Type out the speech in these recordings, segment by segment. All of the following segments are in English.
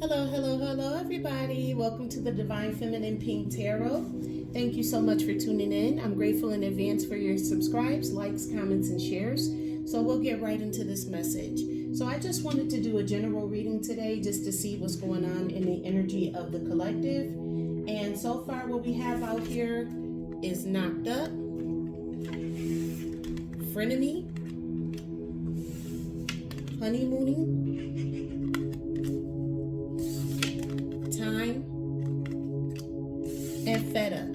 Hello, hello, hello, everybody. Welcome to the Divine Feminine Pink Tarot. Thank you so much for tuning in. I'm grateful in advance for your subscribes, likes, comments, and shares. So we'll get right into this message. So I just wanted to do a general reading today just to see what's going on in the energy of the collective. And so far what we have out here is knocked up, frenemy, honeymooning, time, and fed up.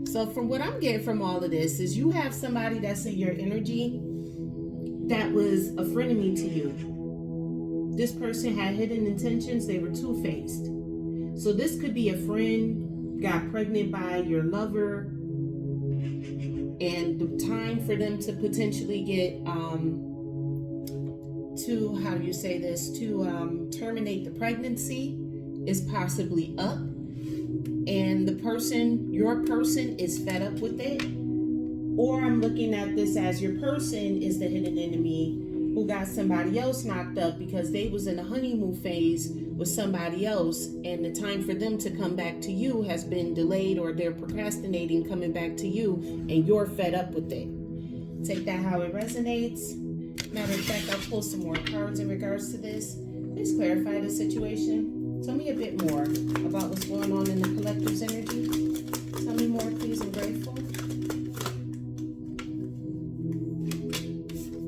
So from what I'm getting from all of this is you have somebody that's in your energy that was a frenemy to you. This person had hidden intentions. They were two-faced. So this could be a friend got pregnant by your lover, and the time for them to potentially get terminate the pregnancy is possibly up, and your person is fed up with it. Or I'm looking at this as your person is the hidden enemy who got somebody else knocked up because they was in a honeymoon phase with somebody else, and the time for them to come back to you has been delayed, or they're procrastinating coming back to you, and you're fed up with it. Take that how it resonates. Matter of fact, I'll pull some more cards in regards to this. Please clarify the situation. Tell me a bit more about what's going on in the collective's energy. Tell me more, please. I'm grateful.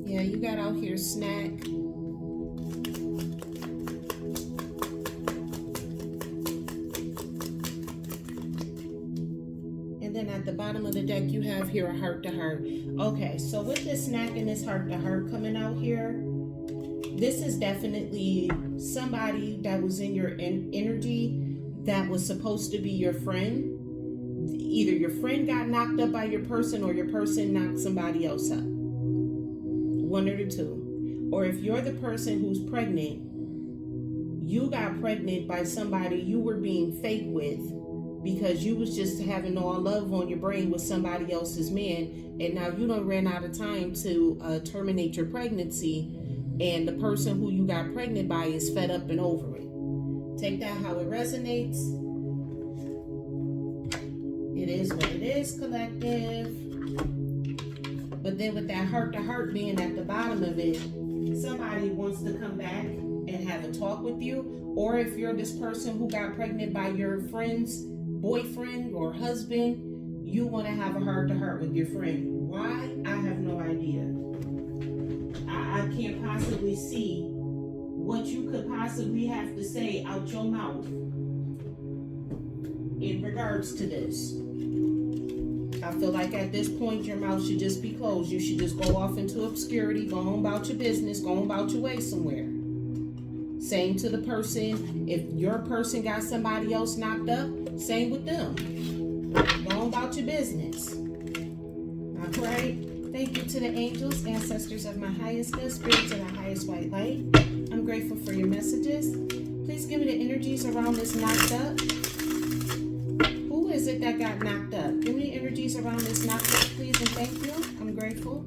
Yeah, you got out here snack. And then at the bottom of the deck, you have here a heart to heart. Okay, so with this snack and this heart to heart coming out here, this is definitely somebody that was in your energy that was supposed to be your friend. Either your friend got knocked up by your person, or your person knocked somebody else up. One or the two. Or if you're the person who's pregnant, you got pregnant by somebody you were being fake with because you was just having all love on your brain with somebody else's man, and now you done ran out of time to terminate your pregnancy, and the person who you got pregnant by is fed up and over it. Take that how it resonates. It is what it is, collective. But then with that heart to heart being at the bottom of it, somebody wants to come back and have a talk with you. Or if you're this person who got pregnant by your friend's boyfriend or husband, you want to have a heart to heart with your friend. Why? I have no idea. I can't possibly see what you could possibly have to say out your mouth in regards to this. I feel like at this point your mouth should just be closed. You should just go off into obscurity, go on about your business, go on about your way somewhere. Same to the person. If your person got somebody else knocked up, same with them. Go on about your business. All right? Thank you to the angels, ancestors of my highest good, spirits of the highest white light. I'm grateful for your messages. Please give me the energies around this knocked up. Who is it that got knocked up? Give me the energies around this knocked up, please, and thank you. I'm grateful.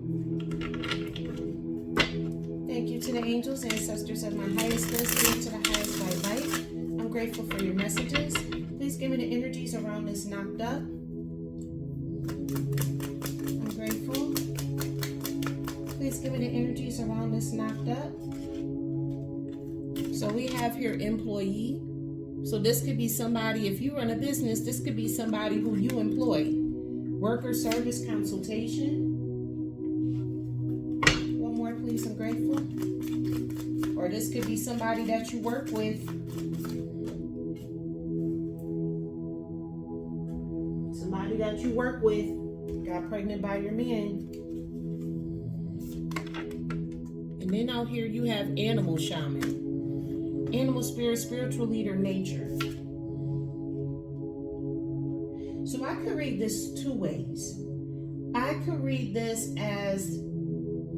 Thank you to the angels, ancestors of my highest good, spirits of the highest white light. I'm grateful for your messages. Please give me the energies around this knocked up. I'm grateful. Please give me the energies around this knocked up. So we have here employee. So this could be somebody, if you run a business, this could be somebody who you employ. Worker service consultation. One more, please. I'm grateful. Or this could be somebody that you work with. Somebody that you work with got pregnant by your man. And then out here you have animal shaman, animal spirit, spiritual leader, nature. So I could read this two ways. I could read this as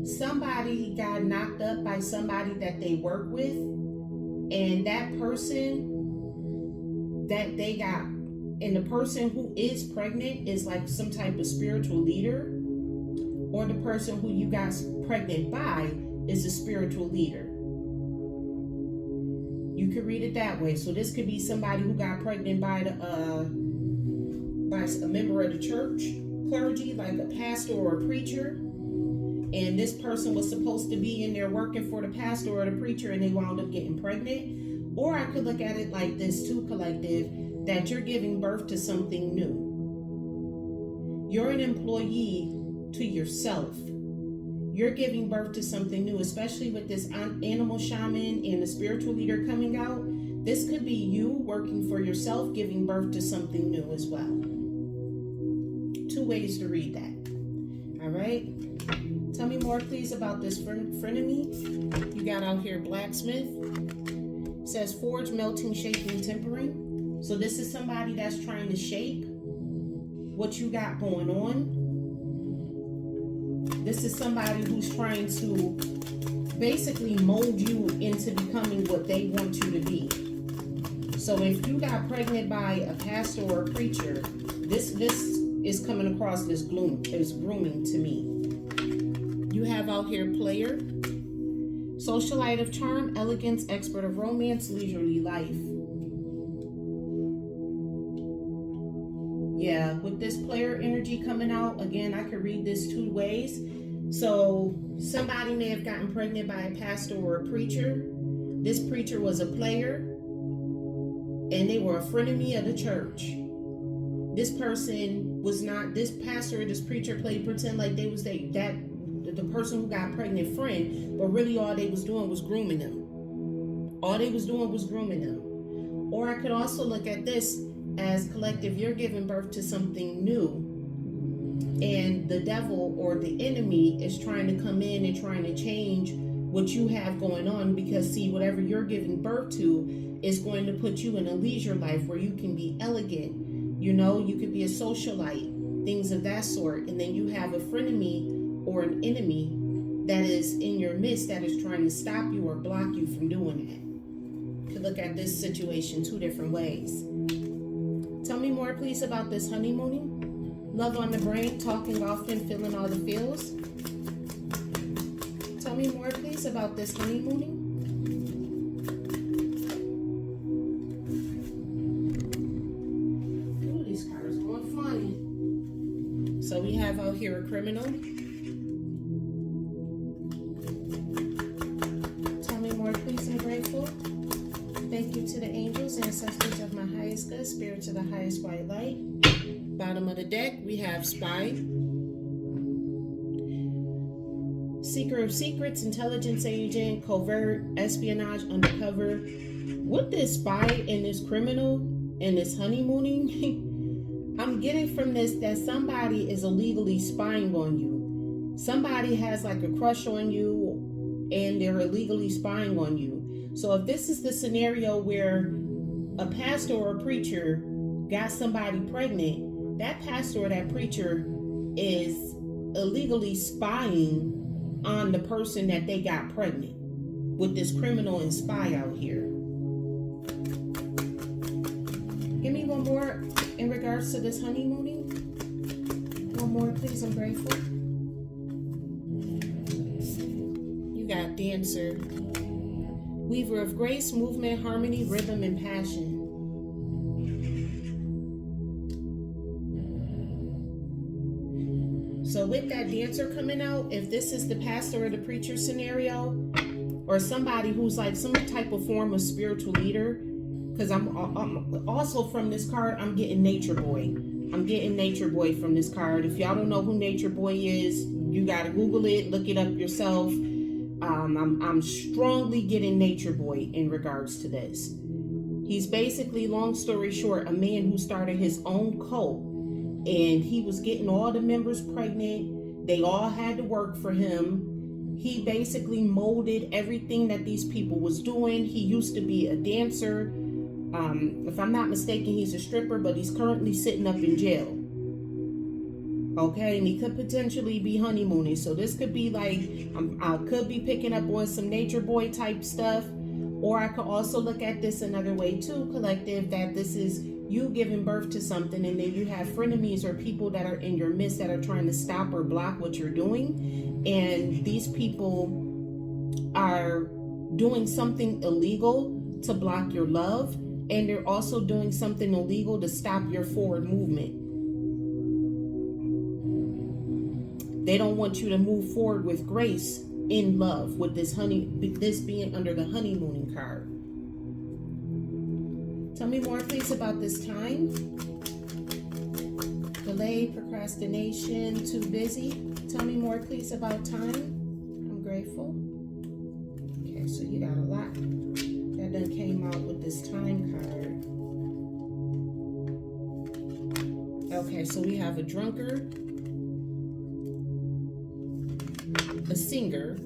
somebody got knocked up by somebody that they work with, and that person that they got, and the person who is pregnant is like some type of spiritual leader, or the person who you got pregnant by is a spiritual leader. You could read it that way. So this could be somebody who got pregnant by a member of the church, clergy, like a pastor or a preacher. And this person was supposed to be in there working for the pastor or the preacher, and they wound up getting pregnant. Or I could look at it like this too, collective, that you're giving birth to something new. You're an employee to yourself. You're giving birth to something new, especially with this animal shaman and the spiritual leader coming out. This could be you working for yourself, giving birth to something new as well. Two ways to read that. All right. Tell me more, please, about this frenemy. You got out here blacksmith. It says forge, melting, shaping, tempering. So this is somebody that's trying to shape what you got going on. This is somebody who's trying to basically mold you into becoming what they want you to be. So if you got pregnant by a pastor or a preacher, this is coming across as grooming to me. You have out here player, socialite of charm, elegance, expert of romance, leisurely life. Yeah, with this player energy coming out, again, I could read this two ways. So somebody may have gotten pregnant by a pastor or a preacher. This preacher was a player, and they were a frenemy of the church. This person was not, this pastor or this preacher played pretend like they was the person who got pregnant friend, but really all they was doing was grooming them. All they was doing was grooming them. Or I could also look at this as collective, you're giving birth to something new, and the devil or the enemy is trying to come in and trying to change what you have going on, because see, whatever you're giving birth to is going to put you in a leisure life where you can be elegant, you know, you could be a socialite, things of that sort. And then you have a frenemy or an enemy that is in your midst that is trying to stop you or block you from doing that. You could look at this situation two different ways. Tell me more, please, about this honeymooning. Love on the brain, talking often, feeling all the feels. Tell me more, please, about this honeymooning. Ooh, these cards going funny. So we have out here a criminal. Tell me more, please. I'm grateful. Thank you to the angels, ancestors of my highest good, spirits of the highest white light. Bottom of the deck, we have spy, seeker of secrets, intelligence agent, covert, espionage, undercover. With this spy and this criminal and this honeymooning, I'm getting from this that somebody is illegally spying on you. Somebody has like a crush on you and they're illegally spying on you. So if this is the scenario where a pastor or a preacher got somebody pregnant, that pastor or that preacher is illegally spying on the person that they got pregnant with this criminal and spy out here. Give me one more in regards to this honeymooning. One more, please. I'm grateful. You got dancer, weaver of grace, movement, harmony, rhythm, and passion. So with that dancer coming out, if this is the pastor or the preacher scenario, or somebody who's like some type of form of spiritual leader, because I'm also from this card, I'm getting Nature Boy. I'm getting Nature Boy from this card. If y'all don't know who Nature Boy is, you got to Google it, look it up yourself. I'm strongly getting Nature Boy in regards to this. He's basically, long story short, a man who started his own cult, and he was getting all the members pregnant. They all had to work for him. He basically molded everything that these people was doing. He used to be a dancer. If I'm not mistaken, he's a stripper, but he's currently sitting up in jail. Okay, and he could potentially be honeymooning. So this could be like, I could be picking up on some Nature Boy type stuff. Or I could also look at this another way too, collective, that this is you giving birth to something, and then you have frenemies or people that are in your midst that are trying to stop or block what you're doing. And these people are doing something illegal to block your love, and they're also doing something illegal to stop your forward movement. They don't want you to move forward with grace in love, with this being under the honeymooning card. Tell me more, please, about this time. Delay, procrastination, too busy. Tell me more, please, about time. I'm grateful. Okay, so you got a lot that done came out with this time card. Okay, so we have a drunkard, a singer,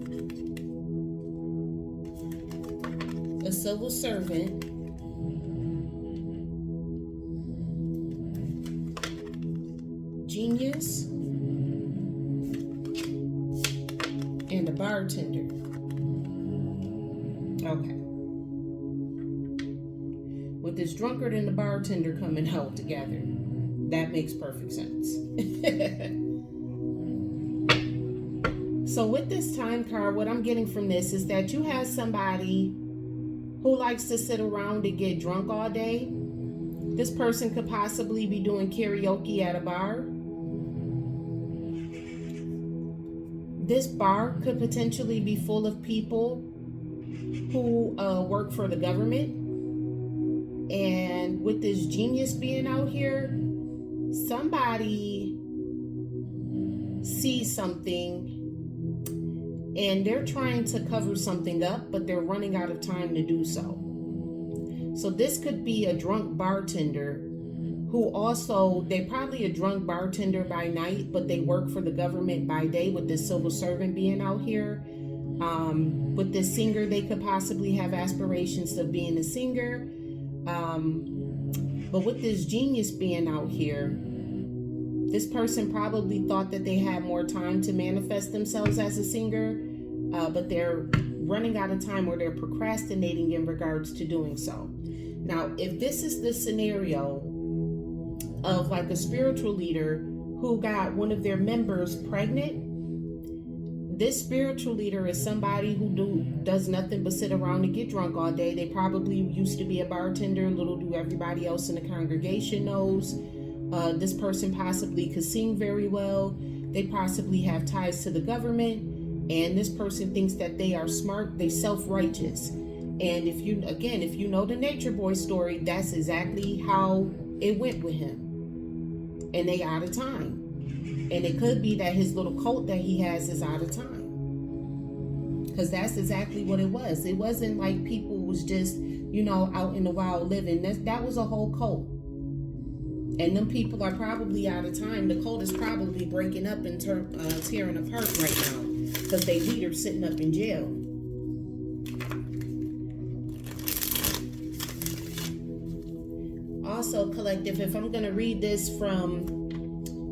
a civil servant, genius, and a bartender. Okay. With this drunkard and the bartender coming out together, that makes perfect sense. So with this time card, what I'm getting from this is that you have somebody who likes to sit around and get drunk all day. This person could possibly be doing karaoke at a bar. This bar could potentially be full of people who work for the government. And with this genius being out here, somebody sees something and they're trying to cover something up, but they're running out of time to do so. So this could be a drunk bartender who also, they're probably a drunk bartender by night, but they work for the government by day, with this civil servant being out here. With this singer, they could possibly have aspirations of being a singer. But with this genius being out here, this person probably thought that they had more time to manifest themselves as a singer, but they're running out of time, or they're procrastinating in regards to doing so. Now, if this is the scenario of like a spiritual leader who got one of their members pregnant, this spiritual leader is somebody who does nothing but sit around and get drunk all day. They probably used to be a bartender. Little do everybody else in the congregation knows. This person possibly could sing very well. They possibly have ties to the government. And this person thinks that they are smart. They self-righteous. And if you know the Nature Boy story, that's exactly how it went with him. And they out of time. And it could be that his little cult that he has is out of time. Because that's exactly what it was. It wasn't like people was just, out in the wild living. That was a whole cult. And them people are probably out of time. The cult is probably breaking up and tearing apart right now, because they leader's sitting up in jail. Also, collective, if I'm going to read this from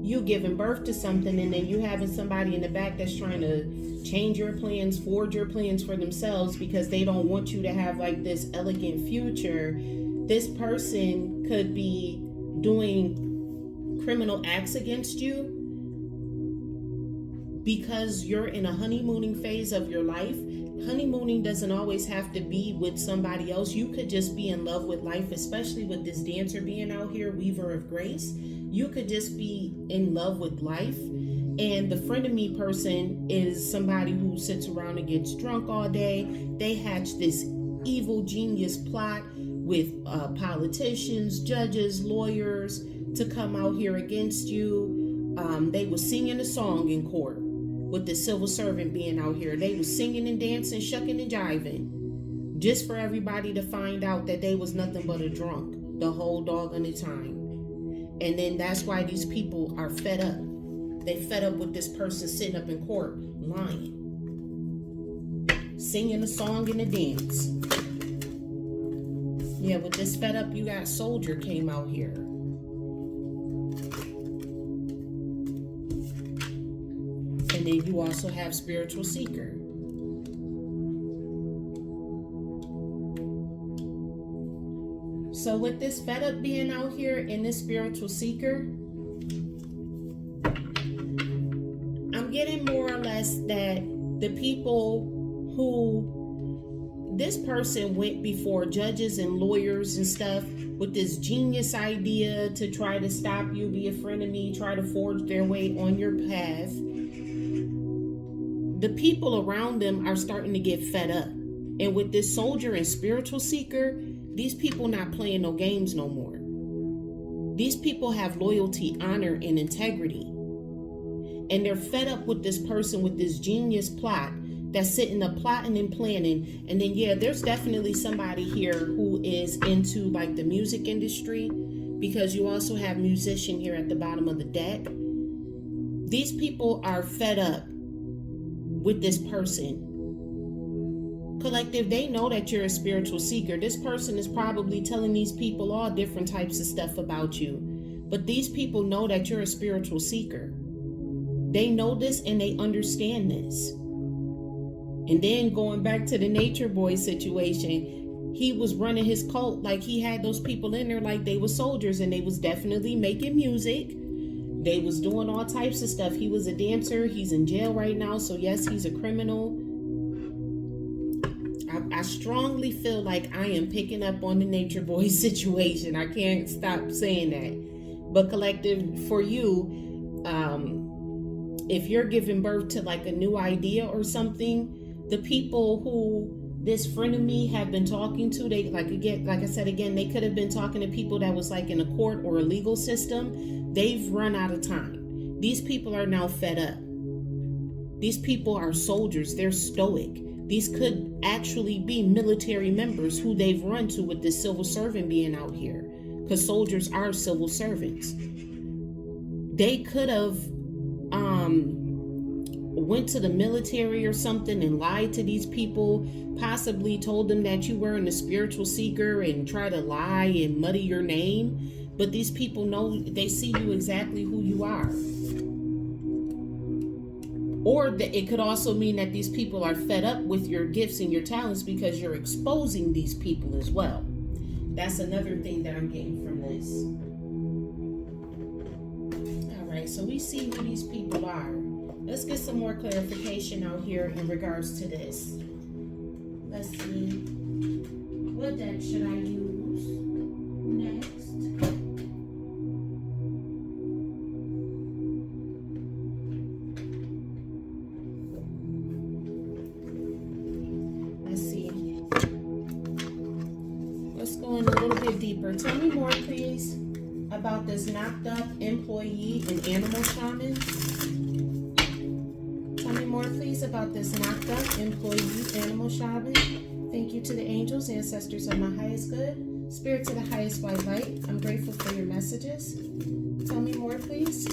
you giving birth to something and then you having somebody in the back that's trying to change your plans, forge your plans for themselves because they don't want you to have like this elegant future, this person could be doing criminal acts against you because you're in a honeymooning phase of your life. Honeymooning doesn't always have to be with somebody else. You could just be in love with life, especially with this dancer being out here, Weaver of Grace. You could just be in love with life. And the frenemy person is somebody who sits around and gets drunk all day. They hatch this evil genius plot with politicians, judges, lawyers to come out here against you. They were singing a song in court with the civil servant being out here. They was singing and dancing, shucking and jiving, just for everybody to find out that they was nothing but a drunk the whole doggone time. And then that's why these people are fed up. They fed up with this person sitting up in court lying, singing a song and a dance. Yeah, with this fed up, you got Soldier came out here. And then you also have Spiritual Seeker. So with this fed up being out here and this Spiritual Seeker, I'm getting more or less that the people who this person went before judges and lawyers and stuff with this genius idea to try to stop you, be a friend of me, try to forge their way on your path. The people around them are starting to get fed up. And with this soldier and spiritual seeker, these people not playing no games no more. These people have loyalty, honor, and integrity. And they're fed up with this person with this genius plot that's sitting up plotting and planning. And then, yeah, there's definitely somebody here who is into like the music industry, because you also have musician here at the bottom of the deck. These people are fed up with this person. Collective, they know that you're a spiritual seeker. This person is probably telling these people all different types of stuff about you. But these people know that you're a spiritual seeker. They know this and they understand this. And then going back to the Nature Boy situation, he was running his cult like he had those people in there like they were soldiers, and they was definitely making music. They was doing all types of stuff. He was a dancer. He's in jail right now. So yes, he's a criminal. I strongly feel like I am picking up on the Nature Boy situation. I can't stop saying that. But collective, for you, if you're giving birth to like a new idea or something, the people who this friend of me have been talking to, they like I said again, they could have been talking to people that was like in a court or a legal system. They've run out of time. These people are now fed up. These people are soldiers. They're stoic. These could actually be military members who they've run to with this civil servant being out here, because soldiers are civil servants. They could have went to the military or something and lied to these people, possibly told them that you weren't a spiritual seeker and try to lie and muddy your name. But these people know, they see you exactly who you are. Or it could also mean that these people are fed up with your gifts and your talents because you're exposing these people as well. That's another thing that I'm getting from this. All right, so we see who these people are. Let's get some more clarification out here in regards to this. Let's see. What deck should I use next? Deeper. Tell me more, please, about this knocked up employee and animal shaman. Tell me more, please, about this knocked up employee animal shaman. Thank you to the angels, ancestors of my highest good, spirits of the highest white light. I'm grateful for your messages. Tell me more, please.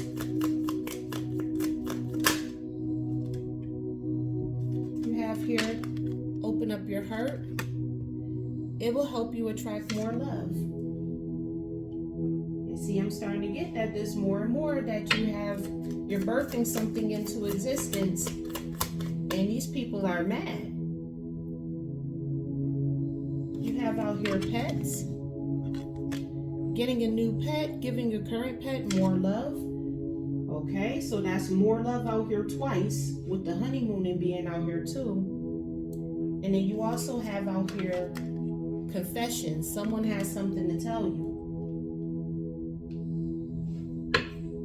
You have here, open up your heart. It will help you attract more love. And see, I'm starting to get that there's more and more that you're birthing something into existence, and these people are mad. You have out here pets. Getting a new pet, giving your current pet more love. Okay, so that's more love out here twice, with the honeymooning being out here too. And then you also have out here confession. Someone has something to tell you.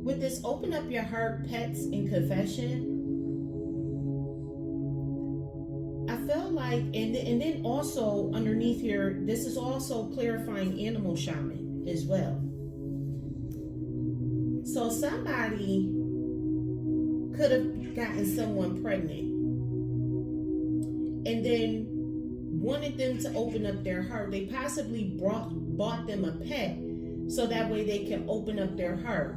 With this open up your heart, pets, and confession, I feel like, and then also underneath here, this is also clarifying animal shaman as well. So somebody could have gotten someone pregnant and then wanted them to open up their heart. They possibly bought them a pet so that way they can open up their heart.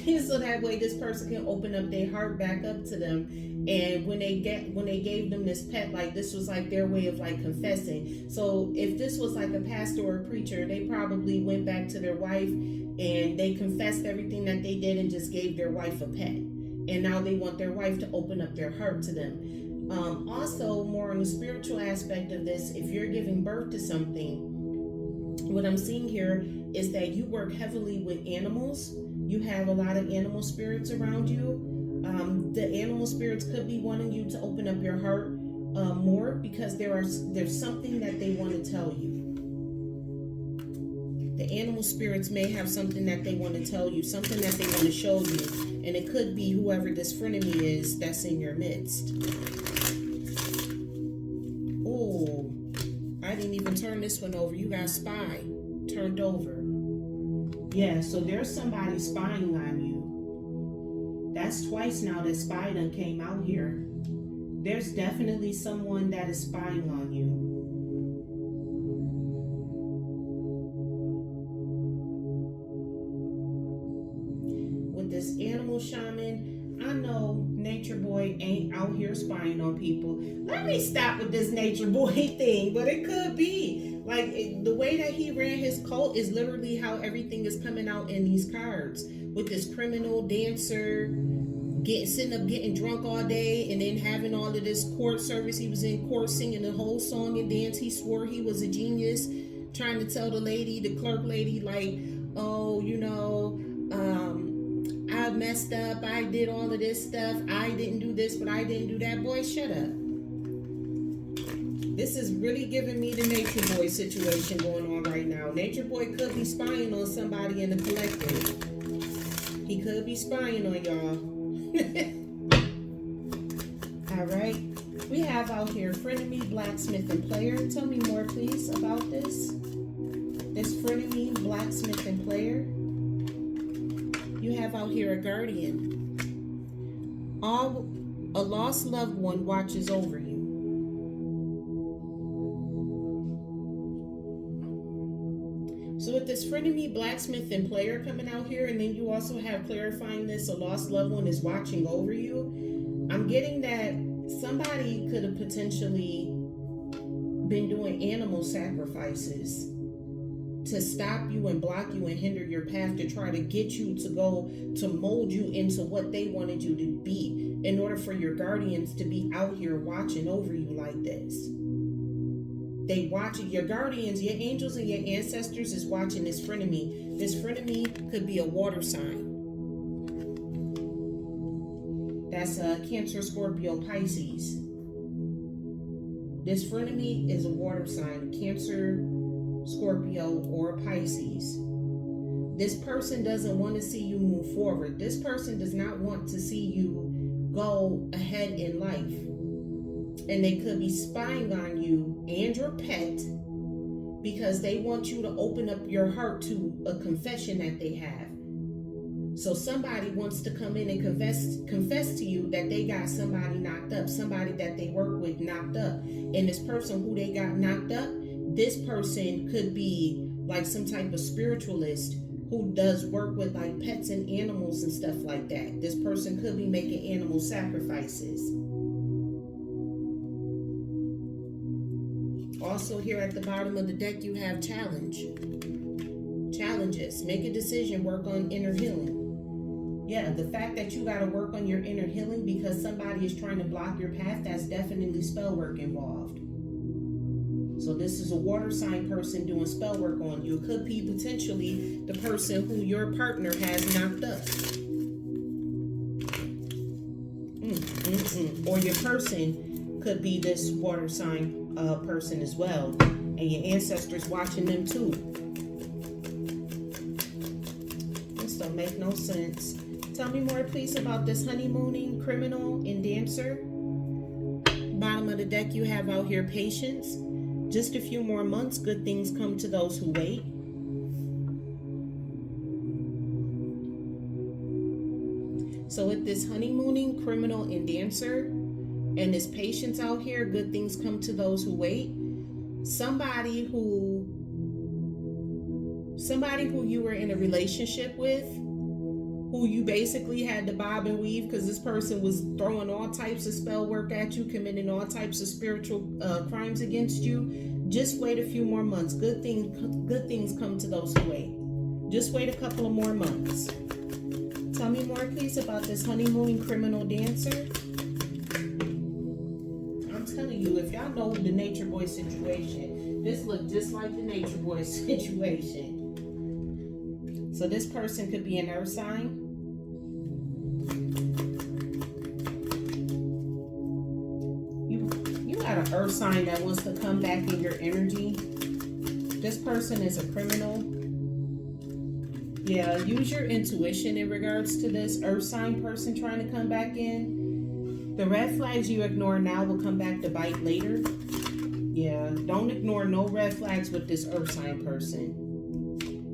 So that way this person can open up their heart back up to them. And when they gave them this pet, like this was like their way of like confessing. So if this was like a pastor or a preacher, they probably went back to their wife and they confessed everything that they did and just gave their wife a pet. And now they want their wife to open up their heart to them. Also, more on the spiritual aspect of this, if you're giving birth to something, what I'm seeing here is that you work heavily with animals. You have a lot of animal spirits around you. The animal spirits could be wanting you to open up your heart more because there's something that they want to tell you. The animal spirits may have something that they want to tell you, something that they want to show you, and it could be whoever this frenemy is that's in your midst. Oh, I didn't even turn this one over. You got spy turned over. Yeah, so there's somebody spying on you. That's twice now that spy done came out here. There's definitely someone that is spying on you. With this animal shaman, I know Nature Boy ain't out here spying on people. Let me stop with this Nature Boy thing, but it could be. Like, the way that he ran his cult is literally how everything is coming out in these cards. With this criminal dancer, sitting up getting drunk all day, and then having all of this court service. He was in court singing the whole song and dance. He swore he was a genius, trying to tell the lady, the clerk lady, like, oh, you know, I messed up. I did all of this stuff. I didn't do this, but I didn't do that. Boy, shut up. This is really giving me the Nature Boy situation going on right now. Nature Boy could be spying on somebody in the collective. He could be spying on y'all. All right. We have out here frenemy, blacksmith, and player. Tell me more, please, about this. This frenemy, blacksmith, and player. You have out here a guardian. A lost loved one watches over you. So with this frenemy, blacksmith, and player coming out here, and then you also have clarifying this, a lost loved one is watching over you. I'm getting that somebody could have potentially been doing animal sacrifices to stop you and block you and hinder your path, to try to get you to go, to mold you into what they wanted you to be, in order for your guardians to be out here watching over you like this. They watch your guardians, your angels, and your ancestors is watching this frenemy. This frenemy could be a water sign. That's a Cancer, Scorpio, Pisces. This frenemy is a water sign, Cancer, Scorpio, or Pisces. This person doesn't want to see you move forward. This person does not want to see you go ahead in life. And they could be spying on you and your pet because they want you to open up your heart to a confession that they have. So somebody wants to come in and confess to you that they got somebody knocked up, somebody that they work with knocked up. And this person who they got knocked up, this person could be like some type of spiritualist who does work with like pets and animals and stuff like that. This person could be making animal sacrifices. Also here at the bottom of the deck, you have challenges. Make a decision, work on inner healing. Yeah, the fact that you got to work on your inner healing because somebody is trying to block your path, that's definitely spell work involved. So this is a water sign person doing spell work on you. It could be potentially the person who your partner has knocked up. Or your person could be this water sign person as well, and your ancestors watching them too. This don't make no sense. Tell me more, please, about this honeymooning, criminal, and dancer. Bottom of the deck, you have out here patience. Just a few more months, good things come to those who wait. So with this honeymooning, criminal, and dancer, and this patience out here, good things come to those who wait. Somebody who you were in a relationship with, who you basically had to bob and weave because this person was throwing all types of spell work at you, committing all types of spiritual crimes against you. Just wait a few more months. Good things come to those who wait. Just wait a couple of more months. Tell me more, please, about this honeymooning, criminal, dancer. Telling you, if y'all know the Nature Boy situation, this looked just like the Nature Boy situation. So this person could be an earth sign. You earth sign that wants to come back in your energy. This person is a criminal. Yeah, use your intuition in regards to this earth sign person trying to come back in. The red flags you ignore now will come back to bite later. Yeah, don't ignore no red flags with this earth sign person.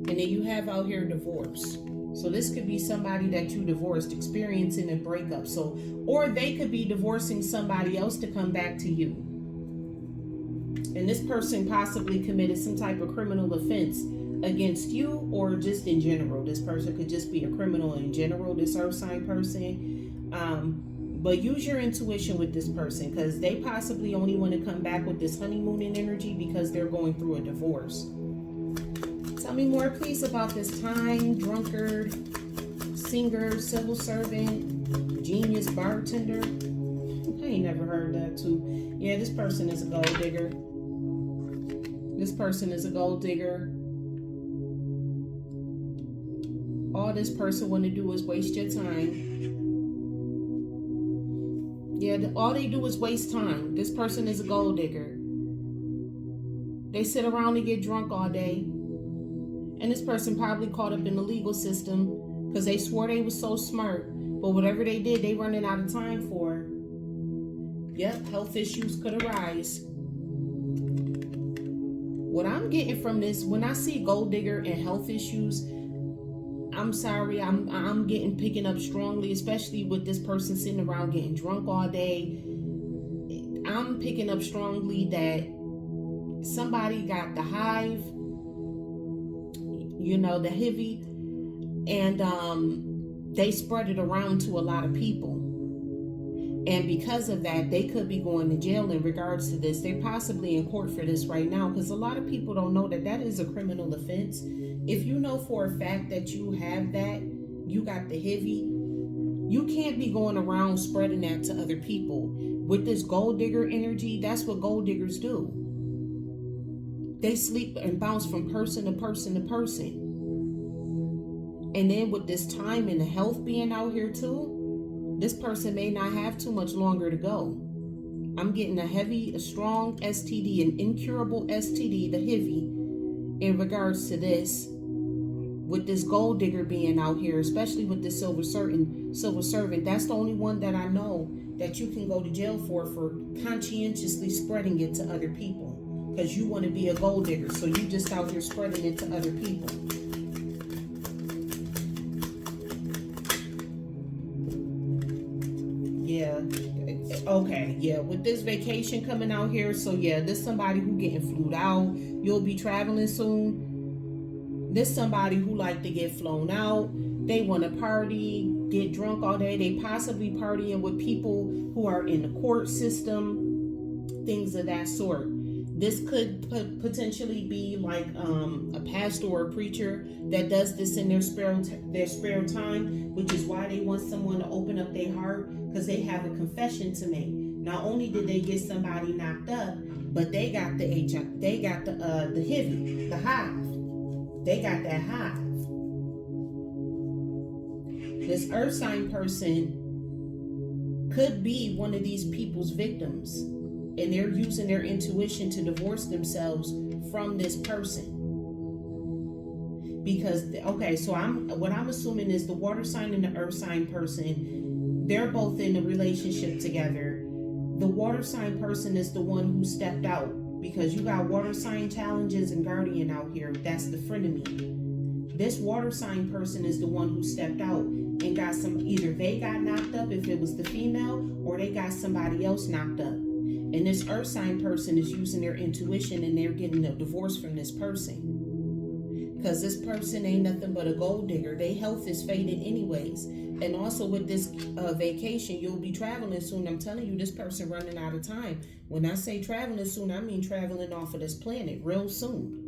And then you have out here divorce. So this could be somebody that you divorced, experiencing a breakup. So, or they could be divorcing somebody else to come back to you. And this person possibly committed some type of criminal offense against you, or just in general. This person could just be a criminal in general, this earth sign person. But use your intuition with this person, because they possibly only want to come back with this honeymooning energy because they're going through a divorce. Tell me more, please, about this time, drunkard, singer, civil servant, genius, bartender. I ain't never heard that too. Yeah, this person is a gold digger. This person is a gold digger. All this person want to do is waste your time. Yeah, all they do is waste time. This person is a gold digger. They sit around and get drunk all day. And this person probably caught up in the legal system because they swore they was so smart. But whatever they did, they running out of time for. Yep, health issues could arise. What I'm getting from this, when I see gold digger and health issues, I'm sorry, I'm picking up strongly, especially with this person sitting around getting drunk all day. I'm picking up strongly that somebody got the hive, you know, the heavy, and they spread it around to a lot of people. And because of that, they could be going to jail in regards to this. They're possibly in court for this right now, because a lot of people don't know that that is a criminal offense. If you know for a fact that you have that, you got the heavy, you can't be going around spreading that to other people. With this gold digger energy, that's what gold diggers do. They sleep and bounce from person to person to person. And then with this time and the health being out here too, this person may not have too much longer to go. I'm getting a heavy, a strong STD, an incurable STD, the heavy, in regards to this. With this gold digger being out here, especially with this silver servant, that's the only one that I know that you can go to jail for conscientiously spreading it to other people. Because you want to be a gold digger, so you just out here spreading it to other people. Yeah. Okay, yeah, with this vacation coming out here, so yeah, this somebody who getting flued out. You'll be traveling soon. This somebody who like to get flown out. They want to party, get drunk all day. They possibly partying with people who are in the court system, things of that sort. This could potentially be like a pastor or a preacher that does this in their spare time, which is why they want someone to open up their heart, because they have a confession to make. Not only did they get somebody knocked up, but they got the HIV, they got the HIV, the hive. They got that hive. This earth sign person could be one of these people's victims, and they're using their intuition to divorce themselves from this person. Because, okay, so what I'm assuming is the water sign and the earth sign person, they're both in a relationship together. The water sign person is the one who stepped out, because you got water sign challenges and guardian out here. That's the frenemy. This water sign person is the one who stepped out and got either they got knocked up if it was the female, or they got somebody else knocked up. And this earth sign person is using their intuition, and they're getting a divorce from this person. Because this person ain't nothing but a gold digger. Their health is faded anyways. And also with this vacation, you'll be traveling soon. I'm telling you, this person running out of time. When I say traveling soon, I mean traveling off of this planet real soon.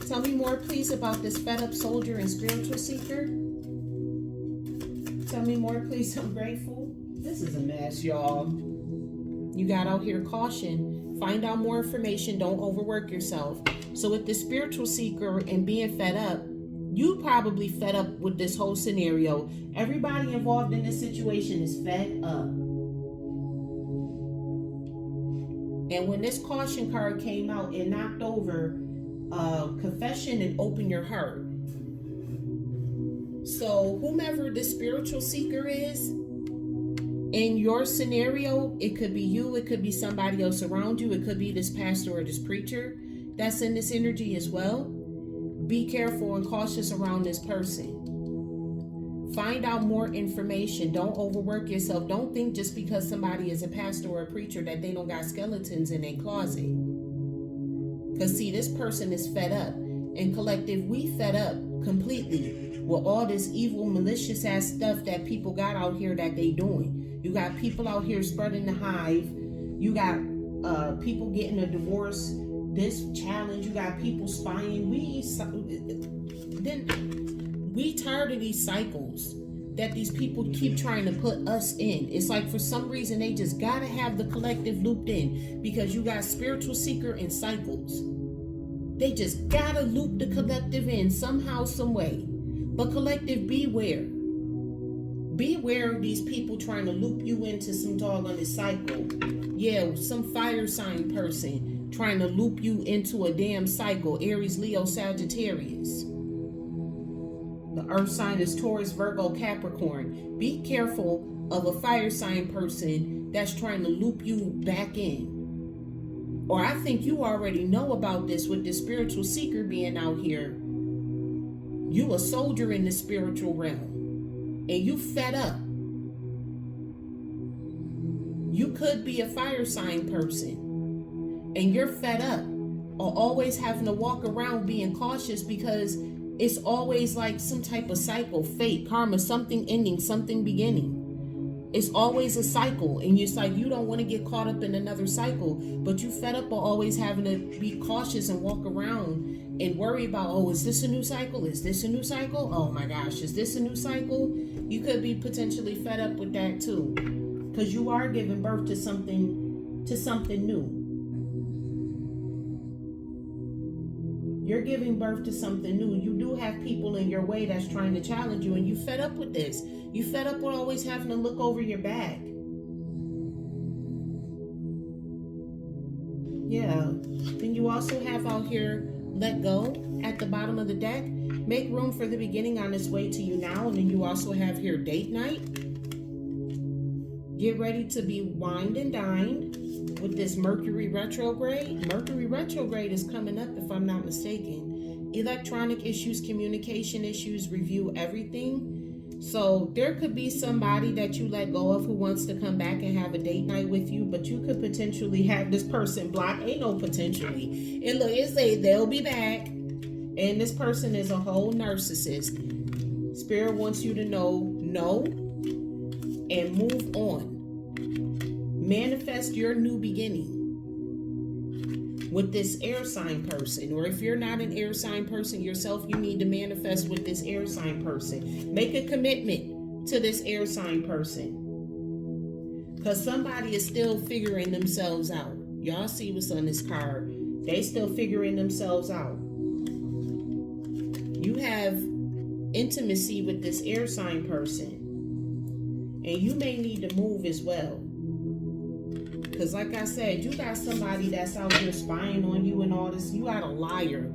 Tell me more, please, about this fed up soldier and spiritual seeker. Tell me more, please. I'm grateful. This is a mess, y'all. You got out here caution. Find out more information. Don't overwork yourself. So with the spiritual seeker and being fed up, you probably fed up with this whole scenario. Everybody involved in this situation is fed up. And when this caution card came out, it knocked over confession and open your heart. So whomever the spiritual seeker is, in your scenario, it could be you, it could be somebody else around you, it could be this pastor or this preacher that's in this energy as well. Be careful and cautious around this person. Find out more information. Don't overwork yourself. Don't think just because somebody is a pastor or a preacher that they don't got skeletons in their closet. Because see, this person is fed up. And collective, we fed up completely with all this evil, malicious ass stuff that people got out here that they doing. You got people out here spreading the hive. You got people getting a divorce. This challenge. You got people spying. We tired of these cycles that these people keep trying to put us in. It's like for some reason they just gotta have the collective looped in because you got spiritual seeker and cycles. They just gotta loop the collective in somehow, some way. But collective, beware. Beware of these people trying to loop you into some doggone cycle. Yeah, some fire sign person trying to loop you into a damn cycle. Aries, Leo, Sagittarius. The earth sign is Taurus, Virgo, Capricorn. Be careful of a fire sign person that's trying to loop you back in. Or I think you already know about this with the spiritual seeker being out here. You a soldier in the spiritual realm. And you fed up. You could be a fire sign person. And you're fed up. Or always having to walk around being cautious because it's always like some type of cycle, fate, karma, something ending, something beginning. It's always a cycle. And it's like you don't want to get caught up in another cycle. But you fed up of always having to be cautious and walk around and worry about, oh, is this a new cycle? Is this a new cycle? Oh my gosh, is this a new cycle? You could be potentially fed up with that too. Because you are giving birth to something new. You're giving birth to something new. You do have people in your way that's trying to challenge you, and you fed up with this. You fed up with always having to look over your back. Yeah. Then you also have out here, let go at the bottom of the deck. Make room for the beginning on its way to you now. And then you also have here date night. Get ready to be wined and dined with this Mercury retrograde. Mercury retrograde is coming up if I'm not mistaken. Electronic issues, communication issues, review everything. So there could be somebody that you let go of who wants to come back and have a date night with you, but you could potentially have this person blocked. Ain't no potentially. And look, it say they'll be back. And this person is a whole narcissist. Spirit wants you to know no and move on. Manifest your new beginning with this air sign person. Or if you're not an air sign person yourself, you need to manifest with this air sign person. Make a commitment to this air sign person. Because somebody is still figuring themselves out. Y'all see what's on this card. They still figuring themselves out. You have intimacy with this air sign person. And you may need to move as well. Because like I said, you got somebody that's out here spying on you and all this. You got a liar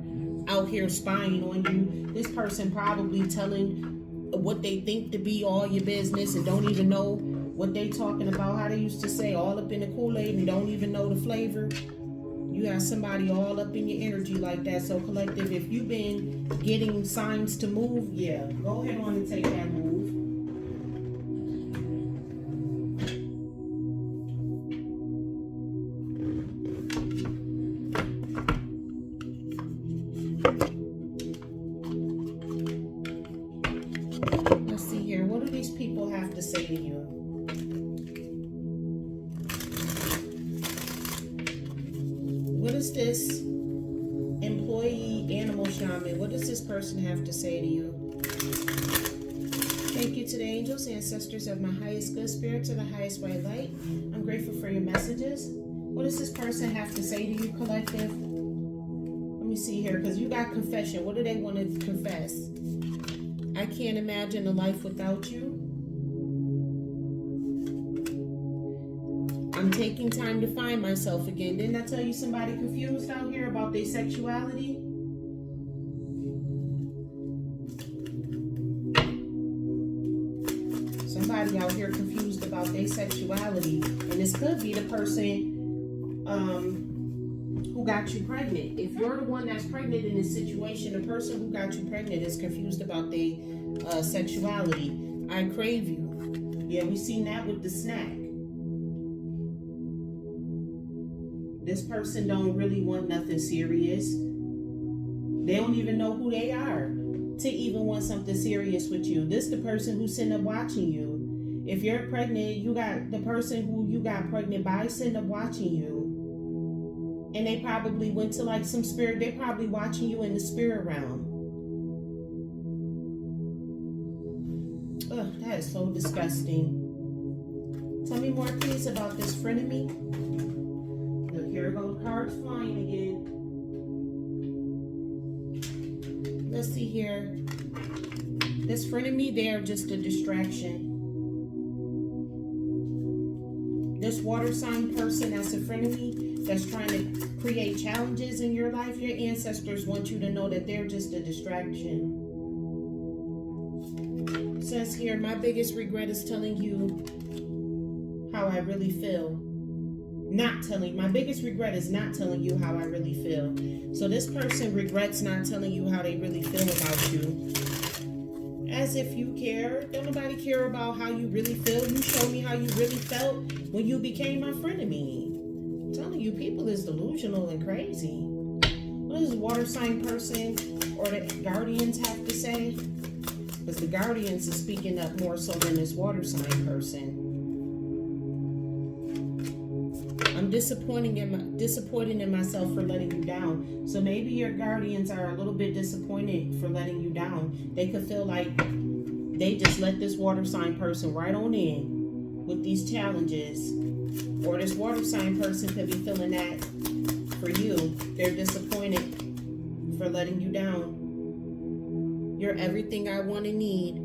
out here spying on you. This person probably telling what they think to be all your business and don't even know what they talking about. How they used to say, all up in the Kool-Aid and don't even know the flavor. You got somebody all up in your energy like that. So collective, if you've been getting signs to move, yeah, go ahead on and take that move. Let's see here. What do these people have to say to you? What is this employee animal shaman? What does this person have to say to you? Thank you to the angels, ancestors of my highest good spirit, to the highest white light. I'm grateful for your messages. What does this person have to say to you, collective? Let me see here, because you got confession. What do they want to confess? I can't imagine a life without you. I'm taking time to find myself again. Didn't I tell you somebody confused out here about their sexuality? Somebody out here confused about their sexuality. And this could be the person who got you pregnant. If you're the one that's pregnant in this situation, the person who got you pregnant is confused about their sexuality. I crave you. Yeah, we seen that with the snack. This person don't really want nothing serious. They don't even know who they are to even want something serious with you. This the person who's sitting up watching you. If you're pregnant, you got the person who you got pregnant by sitting up watching you. And they probably went to like some spirit. They're probably watching you in the spirit realm. Ugh, that is so disgusting. Tell me more, please, about this frenemy. Look, here go the cards flying again. Let's see here. This frenemy, they are just a distraction. This water sign person that's a frenemy, that's trying to create challenges in your life, your ancestors want you to know that they're just a distraction. It says here, my biggest regret is telling you how I really feel. My biggest regret is not telling you how I really feel. So this person regrets not telling you how they really feel about you. As if you care. Don't nobody care about how you really feel. You showed me how you really felt when you became my frenemy. I'm telling you, people is delusional and crazy. What does the water sign person or the guardians have to say? Because the guardians is speaking up more so than this water sign person. I'm disappointed in myself for letting you down. So maybe your guardians are a little bit disappointed for letting you down. They could feel like they just let this water sign person right on in with these challenges. Or this water sign person could be feeling that for you. They're disappointed for letting you down. You're everything I want and need.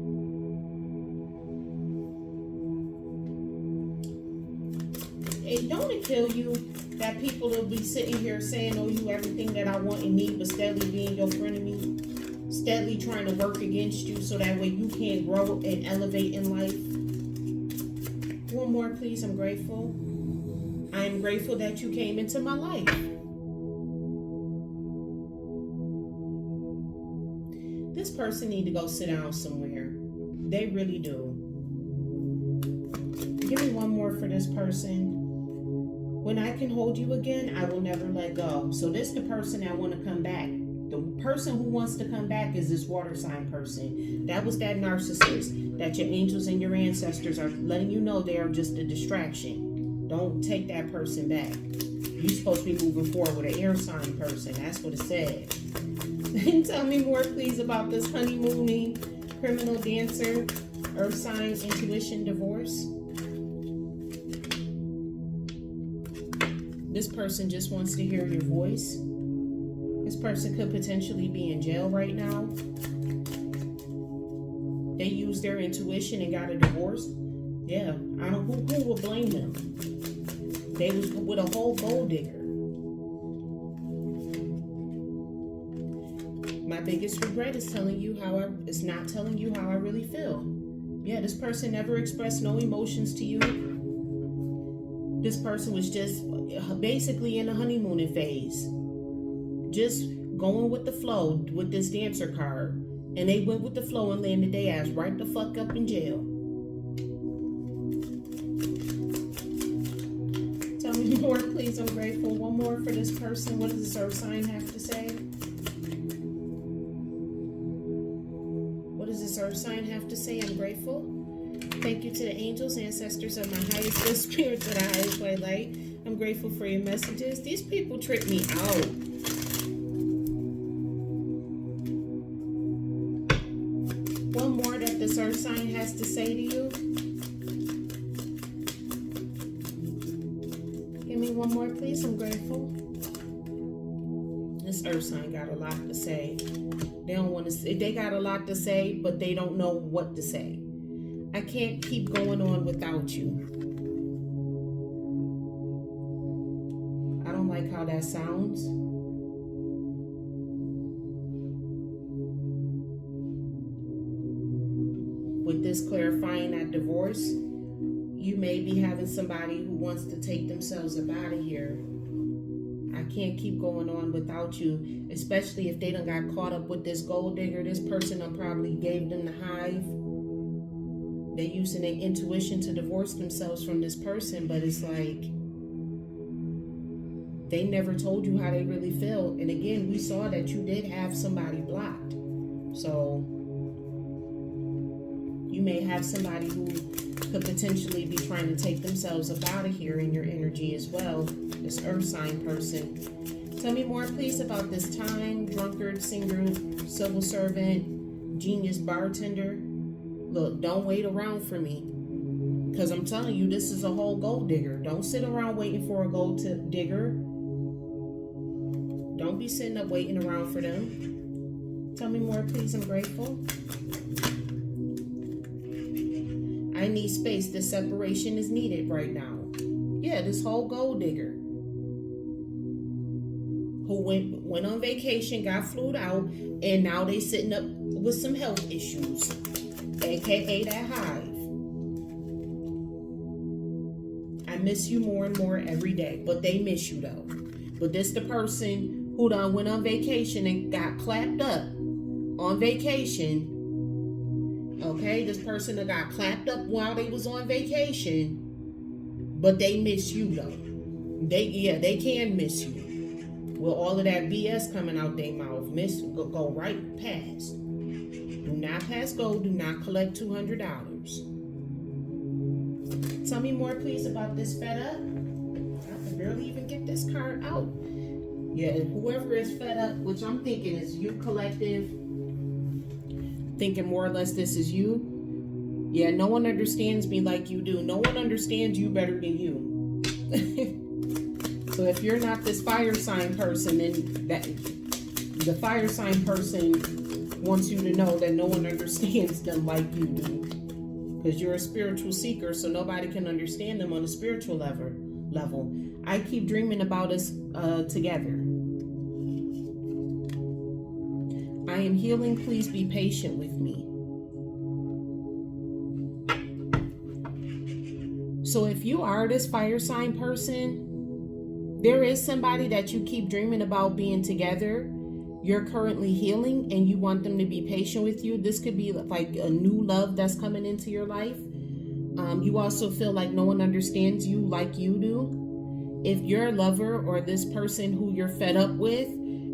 Don't it kill you that people will be sitting here saying, oh, you everything that I want and need, but steadily being your frenemy, steadily trying to work against you so that way you can't grow and elevate in life? One more, please. I'm grateful. I am grateful that you came into my life. This person need to go sit down somewhere. They really do. Give me one more for this person. When I can hold you again, I will never let go. So this is the person that want to come back. The person who wants to come back is this water sign person. That was that narcissist that your angels and your ancestors are letting you know they are just a distraction. Don't take that person back. You're supposed to be moving forward with an air sign person. That's what it said. Tell me more, please, about this honeymooning, criminal dancer, earth sign, intuition, divorce. This person just wants to hear your voice. This person could potentially be in jail right now. They used their intuition and got a divorce. Yeah, I don't. Who will blame them? They was with a whole gold digger. My biggest regret is telling you how it's not telling you how I really feel. Yeah, this person never expressed no emotions to you. This person was just basically in a honeymooning phase. Just going with the flow with this dancer card. And they went with the flow and landed their ass right the fuck up in jail. Tell me more, please. I'm grateful. One more for this person. What does this earth sign have to say? What does this earth sign have to say? I'm grateful. Thank you to the angels, ancestors of my highest good spirits of the highest white light. I'm grateful for your messages. These people trip me out. One more that this earth sign has to say to you. Give me one more, please. I'm grateful. This earth sign got a lot to say. They don't want to say. They got a lot to say, but they don't know what to say. I can't keep going on without you. that sounds. With this clarifying that divorce, you may be having somebody who wants to take themselves up out of here. I can't keep going on without you, especially if they done got caught up with this gold digger. This person done probably gave them the hive. They're using their intuition to divorce themselves from this person, but it's like they never told you how they really feel. And again, we saw that you did have somebody blocked. So you may have somebody who could potentially be trying to take themselves up out of here in your energy as well. This earth sign person. Tell me more, please, about this time, drunkard, singer, civil servant, genius, bartender. Look, don't wait around for me. Because I'm telling you, this is a whole gold digger. Don't sit around waiting for a gold digger. Don't be sitting up waiting around for them. Tell me more, please. I'm grateful. I need space. This separation is needed right now. Yeah, this whole gold digger who went on vacation, got flued out, and now they sitting up with some health issues, aka that hive. I miss you more and more every day, but they miss you though. But this the person who done went on vacation and got clapped up on vacation. Okay, this person that got clapped up while they was on vacation, but they miss you though. They can miss you. With all of that BS coming out their mouth, go right past. Do not pass go. Do not collect $200. Tell me more, please, about this fed up. I can barely even get this card out. Yeah, whoever is fed up, which I'm thinking is you collective. Thinking more or less this is you. Yeah, no one understands me like you do. No one understands you better than you. So if you're not this fire sign person, then the fire sign person wants you to know that no one understands them like you do. Because you're a spiritual seeker, so nobody can understand them on a spiritual level. I keep dreaming about us together. I am healing. Please be patient with me. So if you are this fire sign person, there is somebody that you keep dreaming about being together. You're currently healing and you want them to be patient with you. This could be like a new love that's coming into your life. You also feel like no one understands you like you do. If your lover or this person who you're fed up with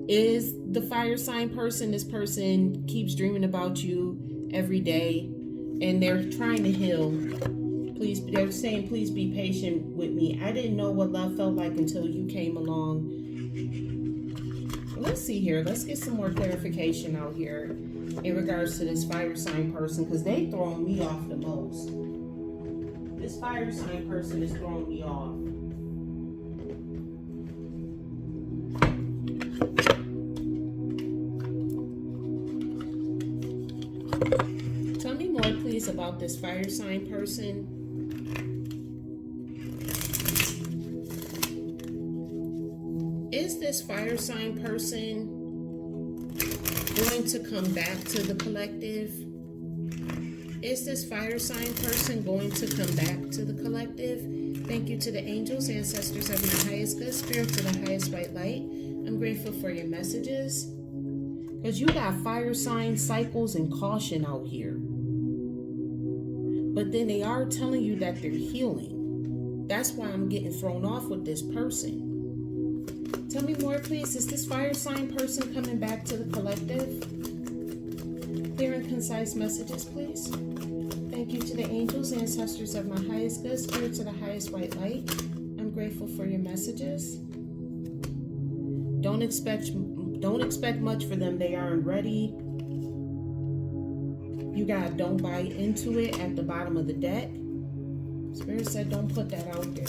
is the fire sign person, this person keeps dreaming about you every day and they're trying to heal. They're saying, please be patient with me. I didn't know what love felt like until you came along. Let's see here. Let's get some more clarification out here in regards to this fire sign person, because they throwing me off the most. This fire sign person is throwing me off. Tell me more, please, about this fire sign person. Is this fire sign person going to come back to the collective? Is this fire sign person going to come back to the collective? Thank you to the angels, ancestors of my highest good, spirit to the highest white light. I'm grateful for your messages. Because you got fire sign cycles and caution out here. But then they are telling you that they're healing. That's why I'm getting thrown off with this person. Tell me more, please. Is this fire sign person coming back to the collective? Clear and concise messages, please. Thank you to the angels, ancestors of my highest good, spirit to the highest white light. I'm grateful for your messages. Don't expect much for them. They aren't ready. You got don't buy into it at the bottom of the deck. Spirit said don't put that out there.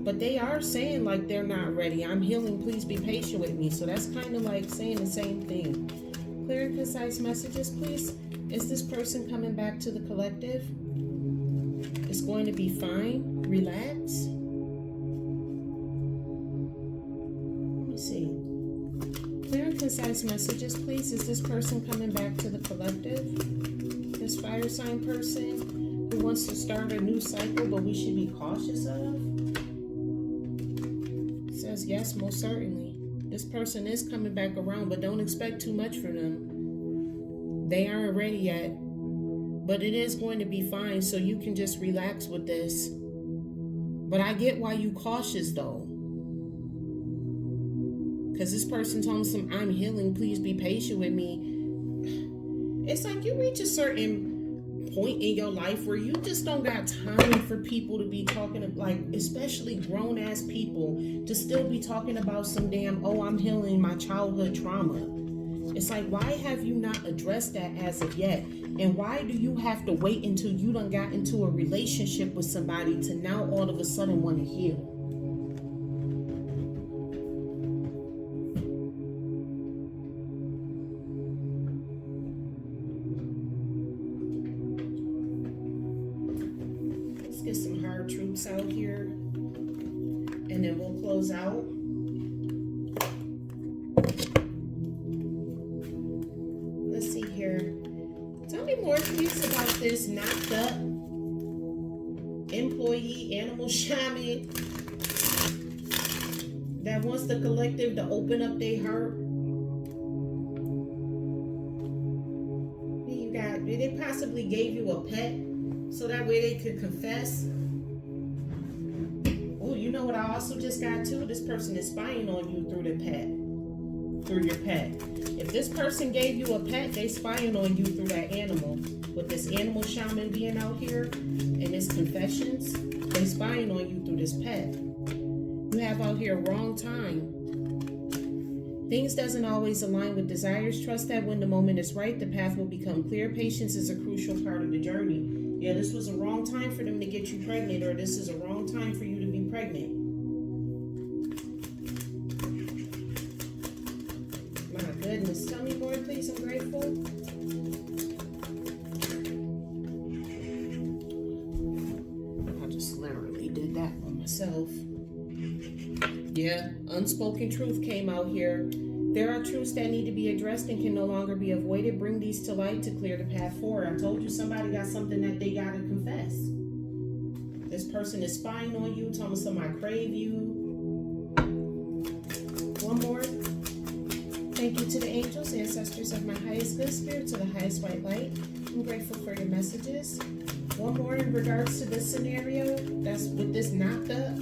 But they are saying like they're not ready. I'm healing. Please be patient with me. So that's kind of like saying the same thing. Clear and concise messages, please. Is this person coming back to the collective? It's going to be fine. Relax. concise messages, please. Is this person coming back to the collective? This fire sign person who wants to start a new cycle, but we should be cautious of? It says yes, most certainly. This person is coming back around, but don't expect too much from them. They aren't ready yet, but it is going to be fine, so you can just relax with this. But I get why you cautious though. Because this person told me I'm healing, please be patient with me. It's like you reach a certain point in your life where you just don't got time for people to be talking, like especially grown ass people, to still be talking about some damn, oh, I'm healing my childhood trauma. It's like, why have you not addressed that as of yet? And why do you have to wait until you done got into a relationship with somebody to now all of a sudden want to heal? Let's get some hard truths out here, and then we'll close out. Let's see here. Tell me more, please, about this knocked up employee, animal shaman that wants the collective to open up their heart. They possibly gave you a pet so that way they could confess. Oh, you know what I also just got too? This person is spying on you through the pet. Through your pet. If this person gave you a pet, they spying on you through that animal. With this animal shaman being out here and his confessions, they spying on you through this pet. You have out here wrong time. Things doesn't always align with desires. Trust that when the moment is right, the path will become clear. Patience is a crucial part of the journey. Yeah, this was a wrong time for them to get you pregnant, or this is a wrong time for you to be pregnant. Goodness, tell me more, please. I'm grateful. I just literally did that on myself. Yeah, unspoken truth came out here. There are truths that need to be addressed and can no longer be avoided. Bring these to light to clear the path forward. I told you somebody got something that they got to confess. This person is spying on you, telling somebody crave you. One more. Thank you to the angels, ancestors of my highest good spirit, to the highest white light. I'm grateful for your messages. One more in regards to this scenario that's with this knocked up.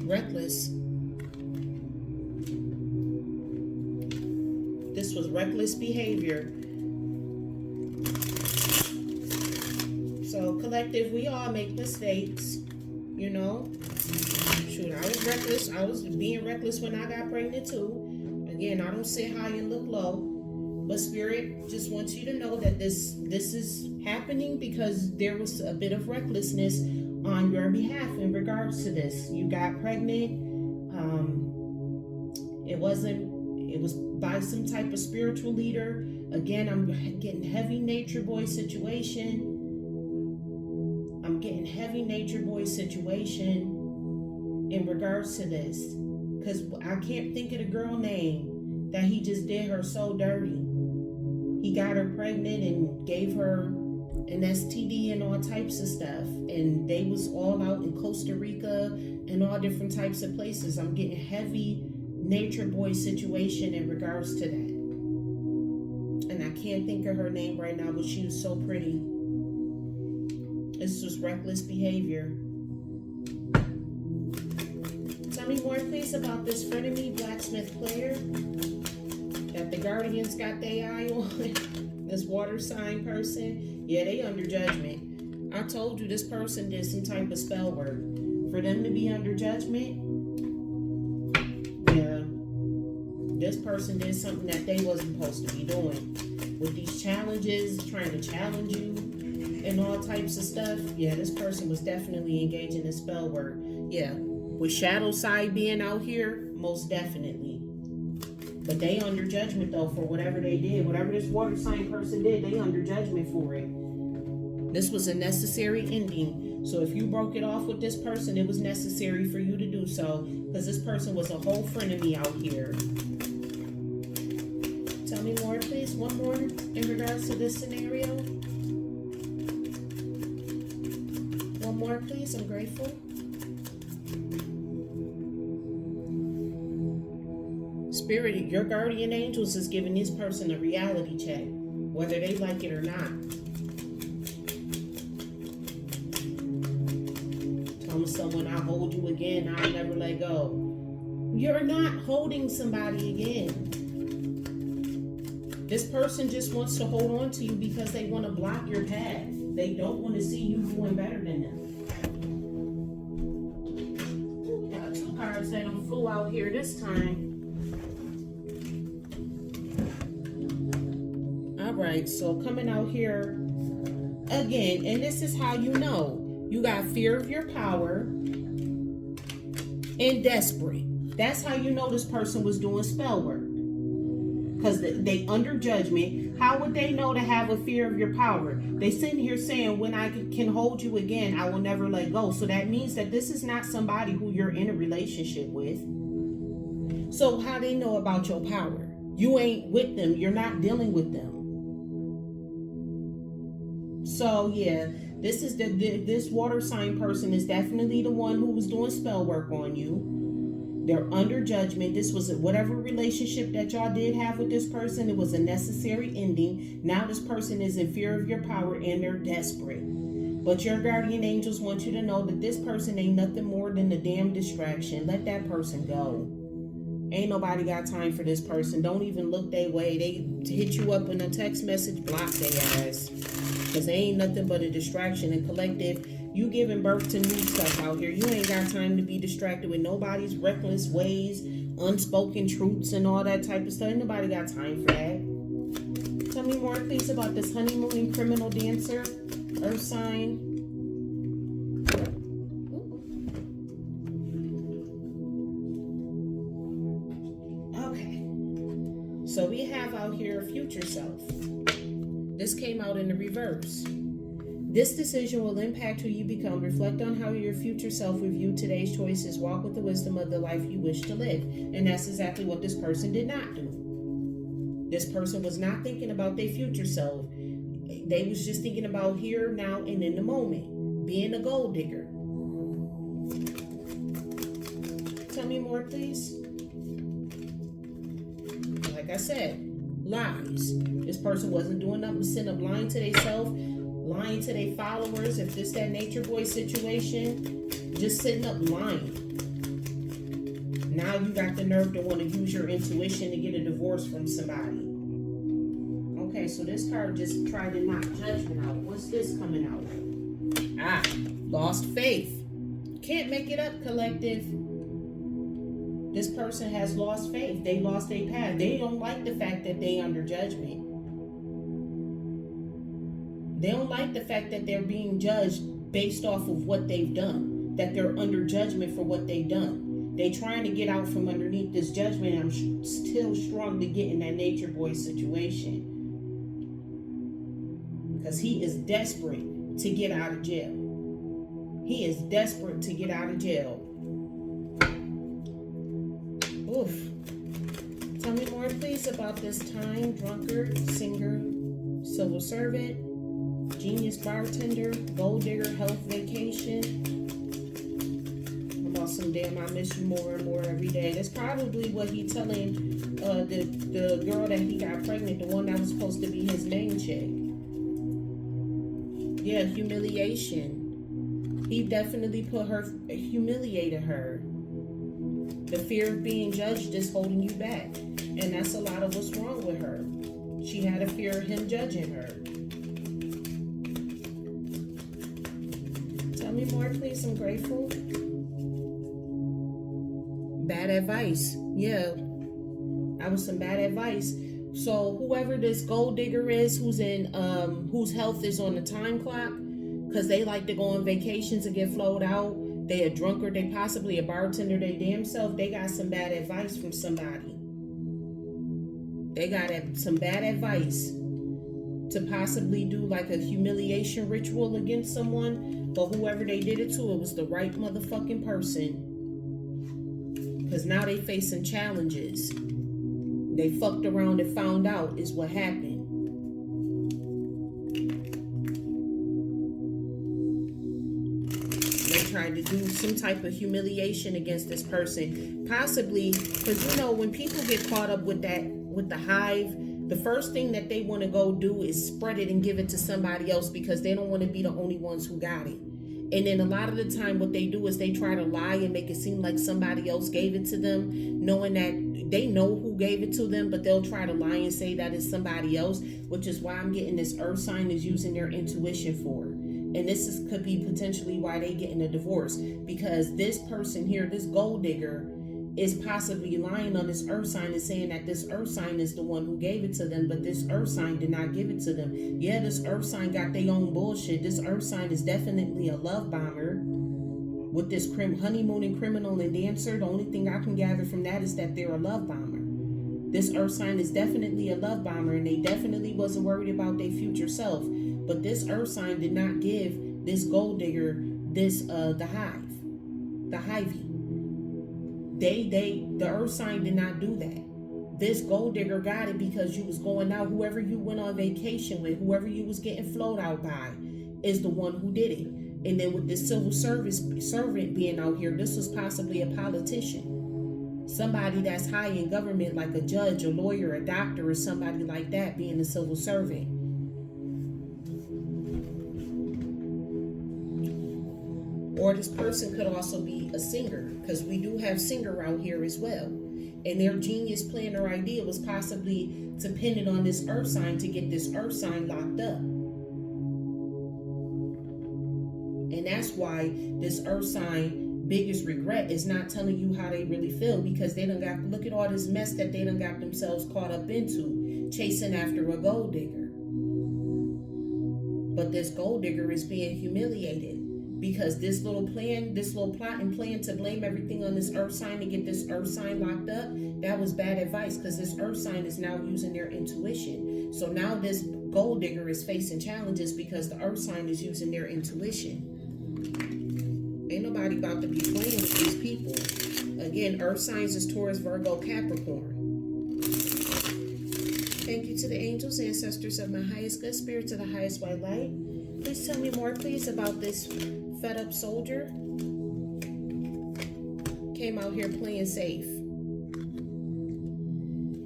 Reckless. This was reckless behavior. So, collective, we all make mistakes. You know, shoot, I was reckless. I was being reckless when I got pregnant too. Again, I don't sit high and look low, but Spirit just wants you to know that this is happening because there was a bit of recklessness on your behalf in regards to this. You got pregnant. It was by some type of spiritual leader. Again, I'm getting heavy nature boy situation. I'm getting heavy nature boy situation in regards to this, because I can't think of the girl name that he just did her so dirty. He got her pregnant and gave her an STD and all types of stuff, and they was all out in Costa Rica and all different types of places. I'm getting heavy nature boy situation in regards to that, and I can't think of her name right now, but she was so pretty. This was reckless behavior. Tell me more, please, about this frenemy blacksmith player that the Guardians got their eye on. This water sign person. Yeah, they under judgment. I told you this person did some type of spell work. For them to be under judgment, yeah, this person did something that they wasn't supposed to be doing. With these challenges, trying to challenge you, and all types of stuff. Yeah, this person was definitely engaging in spell work. Yeah, with shadow side being out here, most definitely. But they under judgment though for whatever they did. Whatever this water sign person did, they under judgment for it. This was a necessary ending So if you broke it off with this person, it was necessary for you to do so, because this person was a whole frenemy out here. Tell me more, please. One more in regards to this scenario. One more, please. I'm grateful. Spirit, your guardian angels is giving this person a reality check, whether they like it or not. Telling someone, I'll hold you again, I'll never let go. You're not holding somebody again. This person just wants to hold on to you because they want to block your path. They don't want to see you doing better than them. Got two cards that don't flew out here this time. Right, so coming out here again, and this is how you know you got fear of your power and desperate. That's how you know this person was doing spell work, because they under judgment. How would they know to have a fear of your power? They sitting here saying, when I can hold you again, I will never let go. So that means that this is not somebody who you're in a relationship with. So how they know about your power? You ain't with them. You're not dealing with them. So yeah, this is this water sign person is definitely the one who was doing spell work on you. They're under judgment. This was whatever relationship that y'all did have with this person. It was a necessary ending. Now this person is in fear of your power and they're desperate. But your guardian angels want you to know that this person ain't nothing more than a damn distraction. Let that person go. Ain't nobody got time for this person. Don't even look their way. They hit you up in a text message, block their ass. Because they ain't nothing but a distraction. And collective, you giving birth to new stuff out here. You ain't got time to be distracted with nobody's reckless ways, unspoken truths, and all that type of stuff. Ain't nobody got time for that. Tell me more, please, about this honeymooning criminal dancer, earth sign. Okay. So we have out here a future self. This came out in the reverse. This decision will impact who you become. Reflect on how your future self will view today's choices. Walk with the wisdom of the life you wish to live. And that's exactly what this person did not do. This person was not thinking about their future self. They was just thinking about here, now, and in the moment. Being a gold digger. Tell me more, please. Like I said, lies. This person wasn't doing nothing but sitting up lying to themselves, lying to their followers. If this that nature boy situation, just sitting up lying. Now you got the nerve to want to use your intuition to get a divorce from somebody. Okay, so this card just tried to knock judgment out. What's this coming out? Lost faith. Can't make it up, collective. This person has lost faith. They lost their path. They don't like the fact that they under judgment. They don't like the fact that they're being judged based off of what they've done. That they're under judgment for what they've done. They trying to get out from underneath this judgment. I'm still strongly getting that nature boy situation. Because he is desperate to get out of jail. He is desperate to get out of jail. Oof. Tell me more, please, about this time. Drunkard, singer, civil servant, genius bartender, gold digger, health vacation. About some damn I miss you more and more every day. That's probably what he telling the girl that he got pregnant, the one that was supposed to be his main chick. Yeah, humiliation. He definitely humiliated her. The fear of being judged is holding you back. And that's a lot of what's wrong with her. She had a fear of him judging her. Tell me more, please. I'm grateful. Bad advice. Yeah. That was some bad advice. So whoever this gold digger is, whose health is on the time clock, because they like to go on vacations and get flowed out. They a drunkard, they possibly a bartender, they damn self, they got some bad advice from somebody. They got some bad advice. to possibly do like a humiliation ritual against someone, but whoever they did it to, it was the right motherfucking person. Because now they facing challenges. They fucked around and found out is what happened. They tried to do some type of humiliation against this person. Possibly, because you know, when people get caught up with that, with the hive, the first thing that they want to go do is spread it and give it to somebody else because they don't want to be the only ones who got it. And then a lot of the time what they do is they try to lie and make it seem like somebody else gave it to them, knowing that they know who gave it to them, but they'll try to lie and say that it's somebody else, which is why I'm getting this earth sign is using their intuition for. And this could be potentially why they getting a divorce, because this person here, this gold digger, is possibly lying on this earth sign and saying that this earth sign is the one who gave it to them, but this earth sign did not give it to them. Yeah, this earth sign got their own bullshit. This earth sign is definitely a love bomber with this honeymooning criminal and dancer. The only thing I can gather from that is that they're a love bomber. This earth sign is definitely a love bomber, and they definitely wasn't worried about their future self. But this earth sign did not give this gold digger this the hivey. The earth sign did not do that. This gold digger got it because you was going out. Whoever you went on vacation with, whoever you was getting flown out by, is the one who did it. And then with this civil service servant being out here, this was possibly a politician, somebody that's high in government, like a judge, a lawyer, a doctor, or somebody like that, being a civil servant. Or this person could also be a singer, because we do have singer out here as well. And their genius plan or idea was possibly to pin it on this earth sign to get this earth sign locked up. And that's why this earth sign biggest regret is not telling you how they really feel, because they done got, look at all this mess that they done got themselves caught up into, chasing after a gold digger. But this gold digger is being humiliated. Because this little plot and plan to blame everything on this earth sign to get this earth sign locked up, that was bad advice, because this earth sign is now using their intuition. So now this gold digger is facing challenges because the earth sign is using their intuition. Ain't nobody about to be playing with these people. Again, earth signs is Taurus, Virgo, Capricorn. Thank you to the angels, ancestors of my highest good, spirits of the highest white light. Please tell me more, please, about this fed up soldier. Came out here playing safe.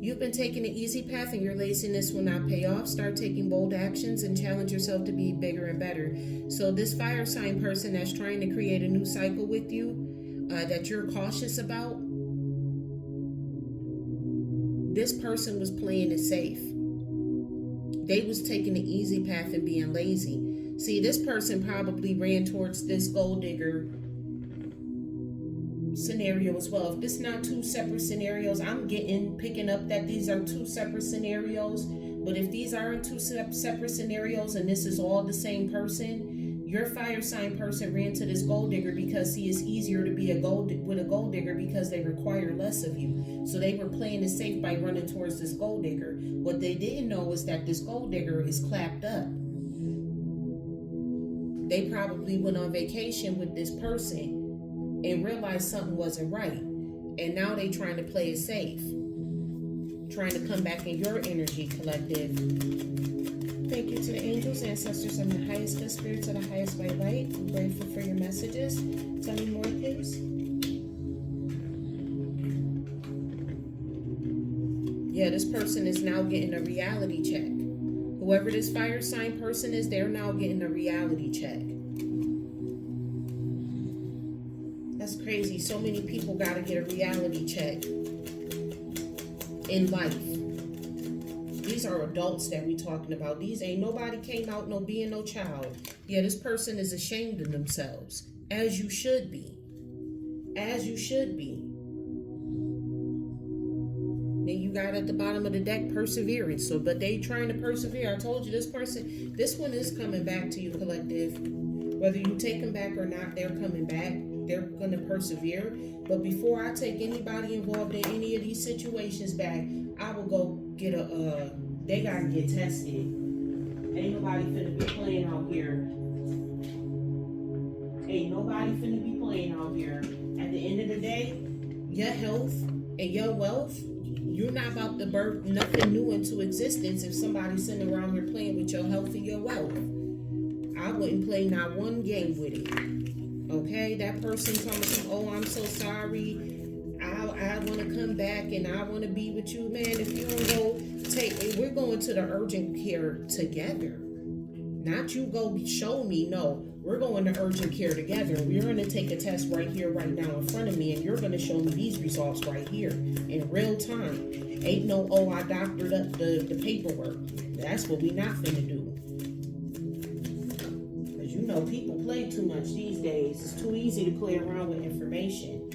You've been taking the easy path and your laziness will not pay off. Start taking bold actions and challenge yourself to be bigger and better. So this fire sign person that's trying to create a new cycle with you, that you're cautious about, this person was playing it safe. They was taking the easy path and being lazy. See, this person probably ran towards this gold digger scenario as well. If this is not two separate scenarios, I'm picking up that these are two separate scenarios. But if these aren't two separate scenarios and this is all the same person, your fire sign person ran to this gold digger because see, it's easier to be with a gold digger because they require less of you. So they were playing it safe by running towards this gold digger. What they didn't know is that this gold digger is clapped up. They probably went on vacation with this person and realized something wasn't right. And now they trying to play it safe. Trying to come back in your energy, collective. Thank you to the angels, ancestors, and the highest good, spirits of the highest white light. I'm grateful for your messages. Tell me more, please. Yeah, this person is now getting a reality check. Whoever this fire sign person is, they're now getting a reality check. That's crazy. So many people got to get a reality check in life. These are adults that we talking about. These ain't nobody came out no being no child. Yeah, this person is ashamed of themselves. As you should be. As you should be. Then you got at the bottom of the deck perseverance. So, but they trying to persevere. I told you this one is coming back to you, collective. Whether you take them back or not, they're coming back. They're going to persevere. But before I take anybody involved in any of these situations back, I will go get they got to get tested. Ain't nobody finna be playing out here. Ain't nobody finna be playing out here. At the end of the day, your health and your wealth, you're not about to birth nothing new into existence if somebody's sitting around here playing with your health and your wealth. I wouldn't play not one game with it. Okay? That person telling me, oh, I'm so sorry. I want to come back and I want to be with you. Man, if you don't go we're going to the urgent care together. Not you go show me. No, we're going to urgent care together. We're going to take a test right here, right now in front of me, and you're going to show me these results right here in real time. Ain't no, oh, I doctored up the paperwork. That's what we not finna do. Because you know people play too much these days. It's too easy to play around with information.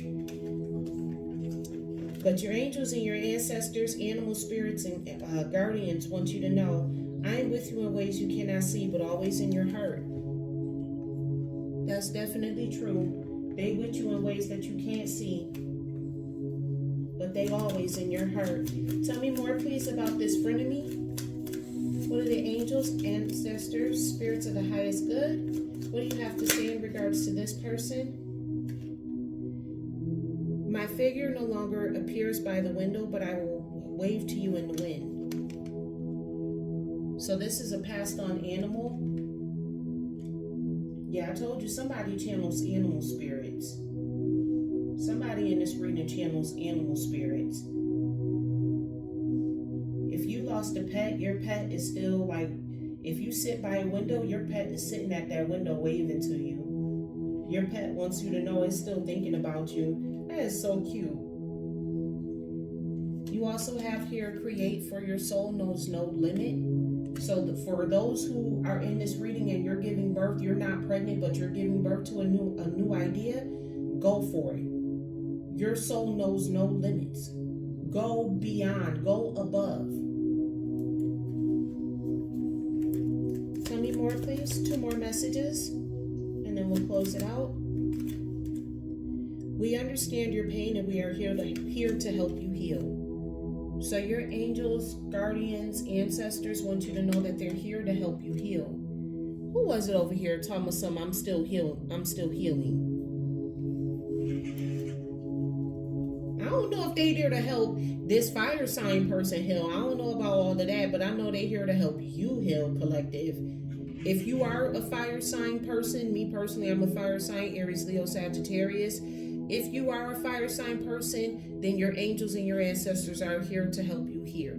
But your angels and your ancestors, animal spirits, and guardians want you to know, I am with you in ways you cannot see, but always in your heart. That's definitely true. They with you in ways that you can't see, but they always in your heart. Tell me more, please, about this frenemy. What are the angels, ancestors, spirits of the highest good? What do you have to say in regards to this person? My figure no longer appears by the window, but I will wave to you in the wind. So this is a passed on animal. Yeah, I told you somebody channels animal spirits. Somebody in this reading channels animal spirits. If you lost a pet, your pet is still like, if you sit by a window, your pet is sitting at that window waving to you. Your pet wants you to know it's still thinking about you. That is so cute. You also have here, create, for your soul knows no limit. So for those who are in this reading and you're giving birth, you're not pregnant, but you're giving birth to a new idea, go for it. Your soul knows no limits. Go beyond, go above. Tell me more, please. 2 more messages, and then we'll close it out. We understand your pain, and we are here to help you heal. So your angels, guardians, ancestors want you to know that they're here to help you heal. Who was it over here telling me something? I'm still healing. I don't know if they're here to help this fire sign person heal. I don't know about all of that, but I know they're here to help you heal, collective. If you are a fire sign person, me personally, I'm a fire sign, Aries, Leo, Sagittarius. If you are a fire sign person, then your angels and your ancestors are here to help you heal.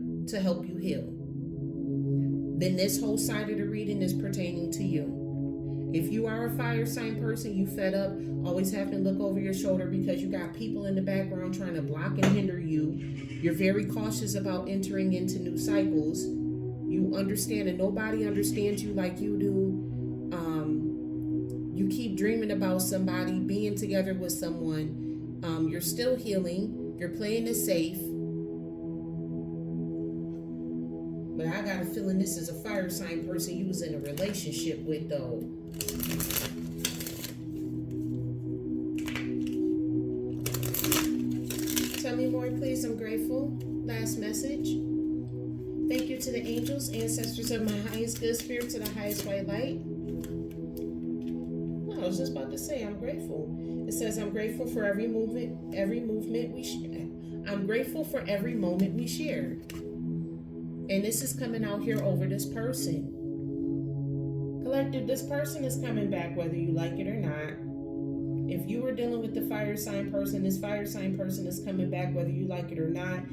Then this whole side of the reading is pertaining to you. If you are a fire sign person, you fed up, always have to look over your shoulder because you got people in the background trying to block and hinder you. You're very cautious about entering into new cycles. You understand, and nobody understands you like you do. You keep dreaming about somebody, being together with someone. You're still healing. You're playing it safe. But I got a feeling this is a fire sign person you was in a relationship with, though. Tell me more, please. I'm grateful. Last message. Thank you to the angels, ancestors of my highest good, spirits of the highest white light. I was just about to say I'm grateful. It says I'm grateful for every movement we share. I'm grateful for every moment we share. And this is coming out here over this person. Collective, this person is coming back whether you like it or not. If you were dealing with the fire sign person, this fire sign person is coming back whether you like it or not.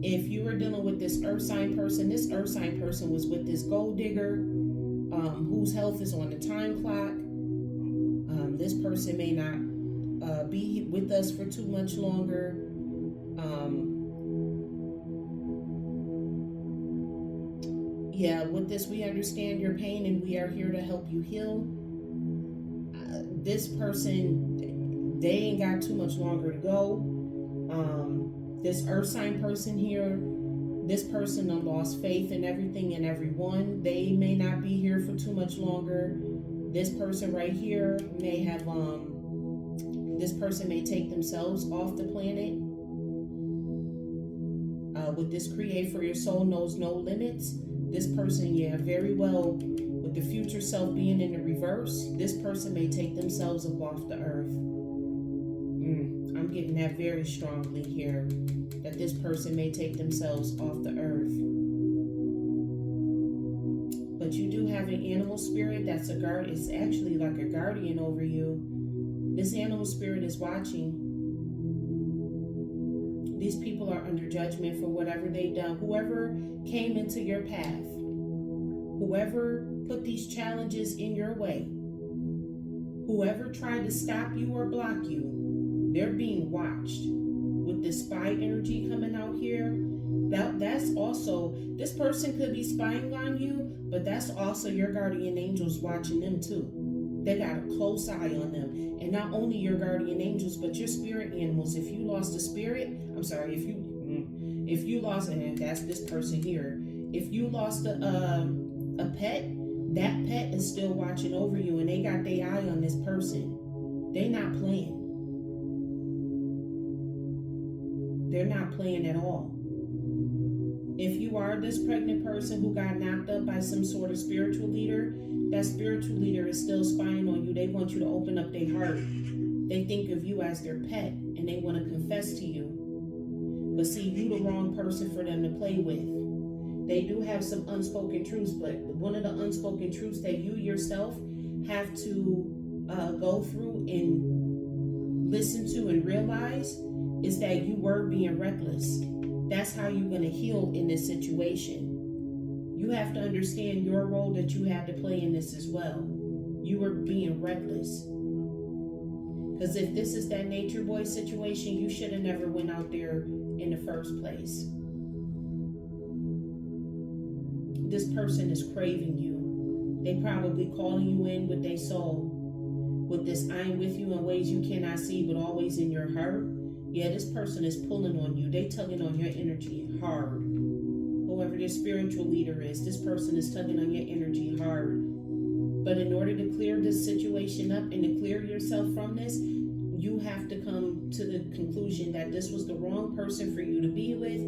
If you were dealing with this earth sign person, this earth sign person was with this gold digger whose health is on the time clock. This person may not be with us for too much longer. With this, we understand your pain and we are here to help you heal. This person, they ain't got too much longer to go. This earth sign person here, this person done lost faith in everything and everyone. They may not be here for too much longer. This person right here may have, this person may take themselves off the planet. With this create for your soul knows no limits, This person, yeah, very well, with the future self being in the reverse, this person may take themselves up off the earth. I'm getting that very strongly here, that this person may take themselves off the earth. But you do have an animal spirit that's a guard. It's actually like a guardian over you. This animal spirit is watching. These people are under judgment for whatever they've done. Whoever came into your path, whoever put these challenges in your way, whoever tried to stop you or block you, they're being watched. With this spy energy coming out here, that's also, this person could be spying on you, but that's also your guardian angels watching them too. They got a close eye on them. And not only your guardian angels, but your spirit animals. If you lost a spirit, if you lost, and that's this person here, if you lost a pet, that pet is still watching over you, and they got their eye on this person. They're not playing. They're not playing at all. If you are this pregnant person who got knocked up by some sort of spiritual leader, that spiritual leader is still spying on you. They want you to open up their heart. They think of you as their pet, and they want to confess to you. But see, you the wrong person for them to play with. They do have some unspoken truths, but one of the unspoken truths that you yourself have to go through and listen to and realize is that you were being reckless. That's how you're going to heal in this situation. You have to understand your role that you have to play in this as well. You were being reckless. Because if this is that nature boy situation, you should have never went out there in the first place. This person is craving you. They probably calling you in with their soul. With this I'm with you in ways you cannot see, but always in your heart. Yeah, this person is pulling on you. They tugging on your energy hard. Whoever their spiritual leader is, this person is tugging on your energy hard. But in order to clear this situation up and to clear yourself from this, you have to come to the conclusion that this was the wrong person for you to be with.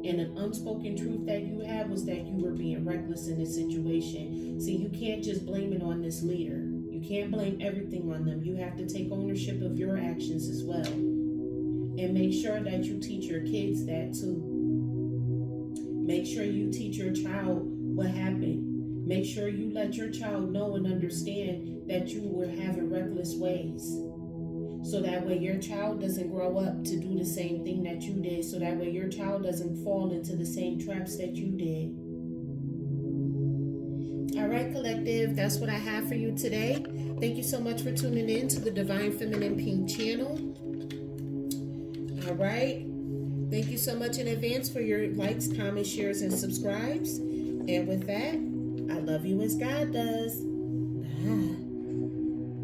And an unspoken truth that you had was that you were being reckless in this situation. See, you can't just blame it on this leader. You can't blame everything on them. You have to take ownership of your actions as well. And make sure that you teach your kids that too. Make sure you teach your child what happened. Make sure you let your child know and understand that you were having reckless ways. So that way your child doesn't grow up to do the same thing that you did. So that way your child doesn't fall into the same traps that you did. All right, collective, that's what I have for you today. Thank you so much for tuning in to the Divine Feminine Pink channel. All right. Thank you so much in advance for your likes, comments, shares, and subscribes. And with that, I love you as God does. Bye.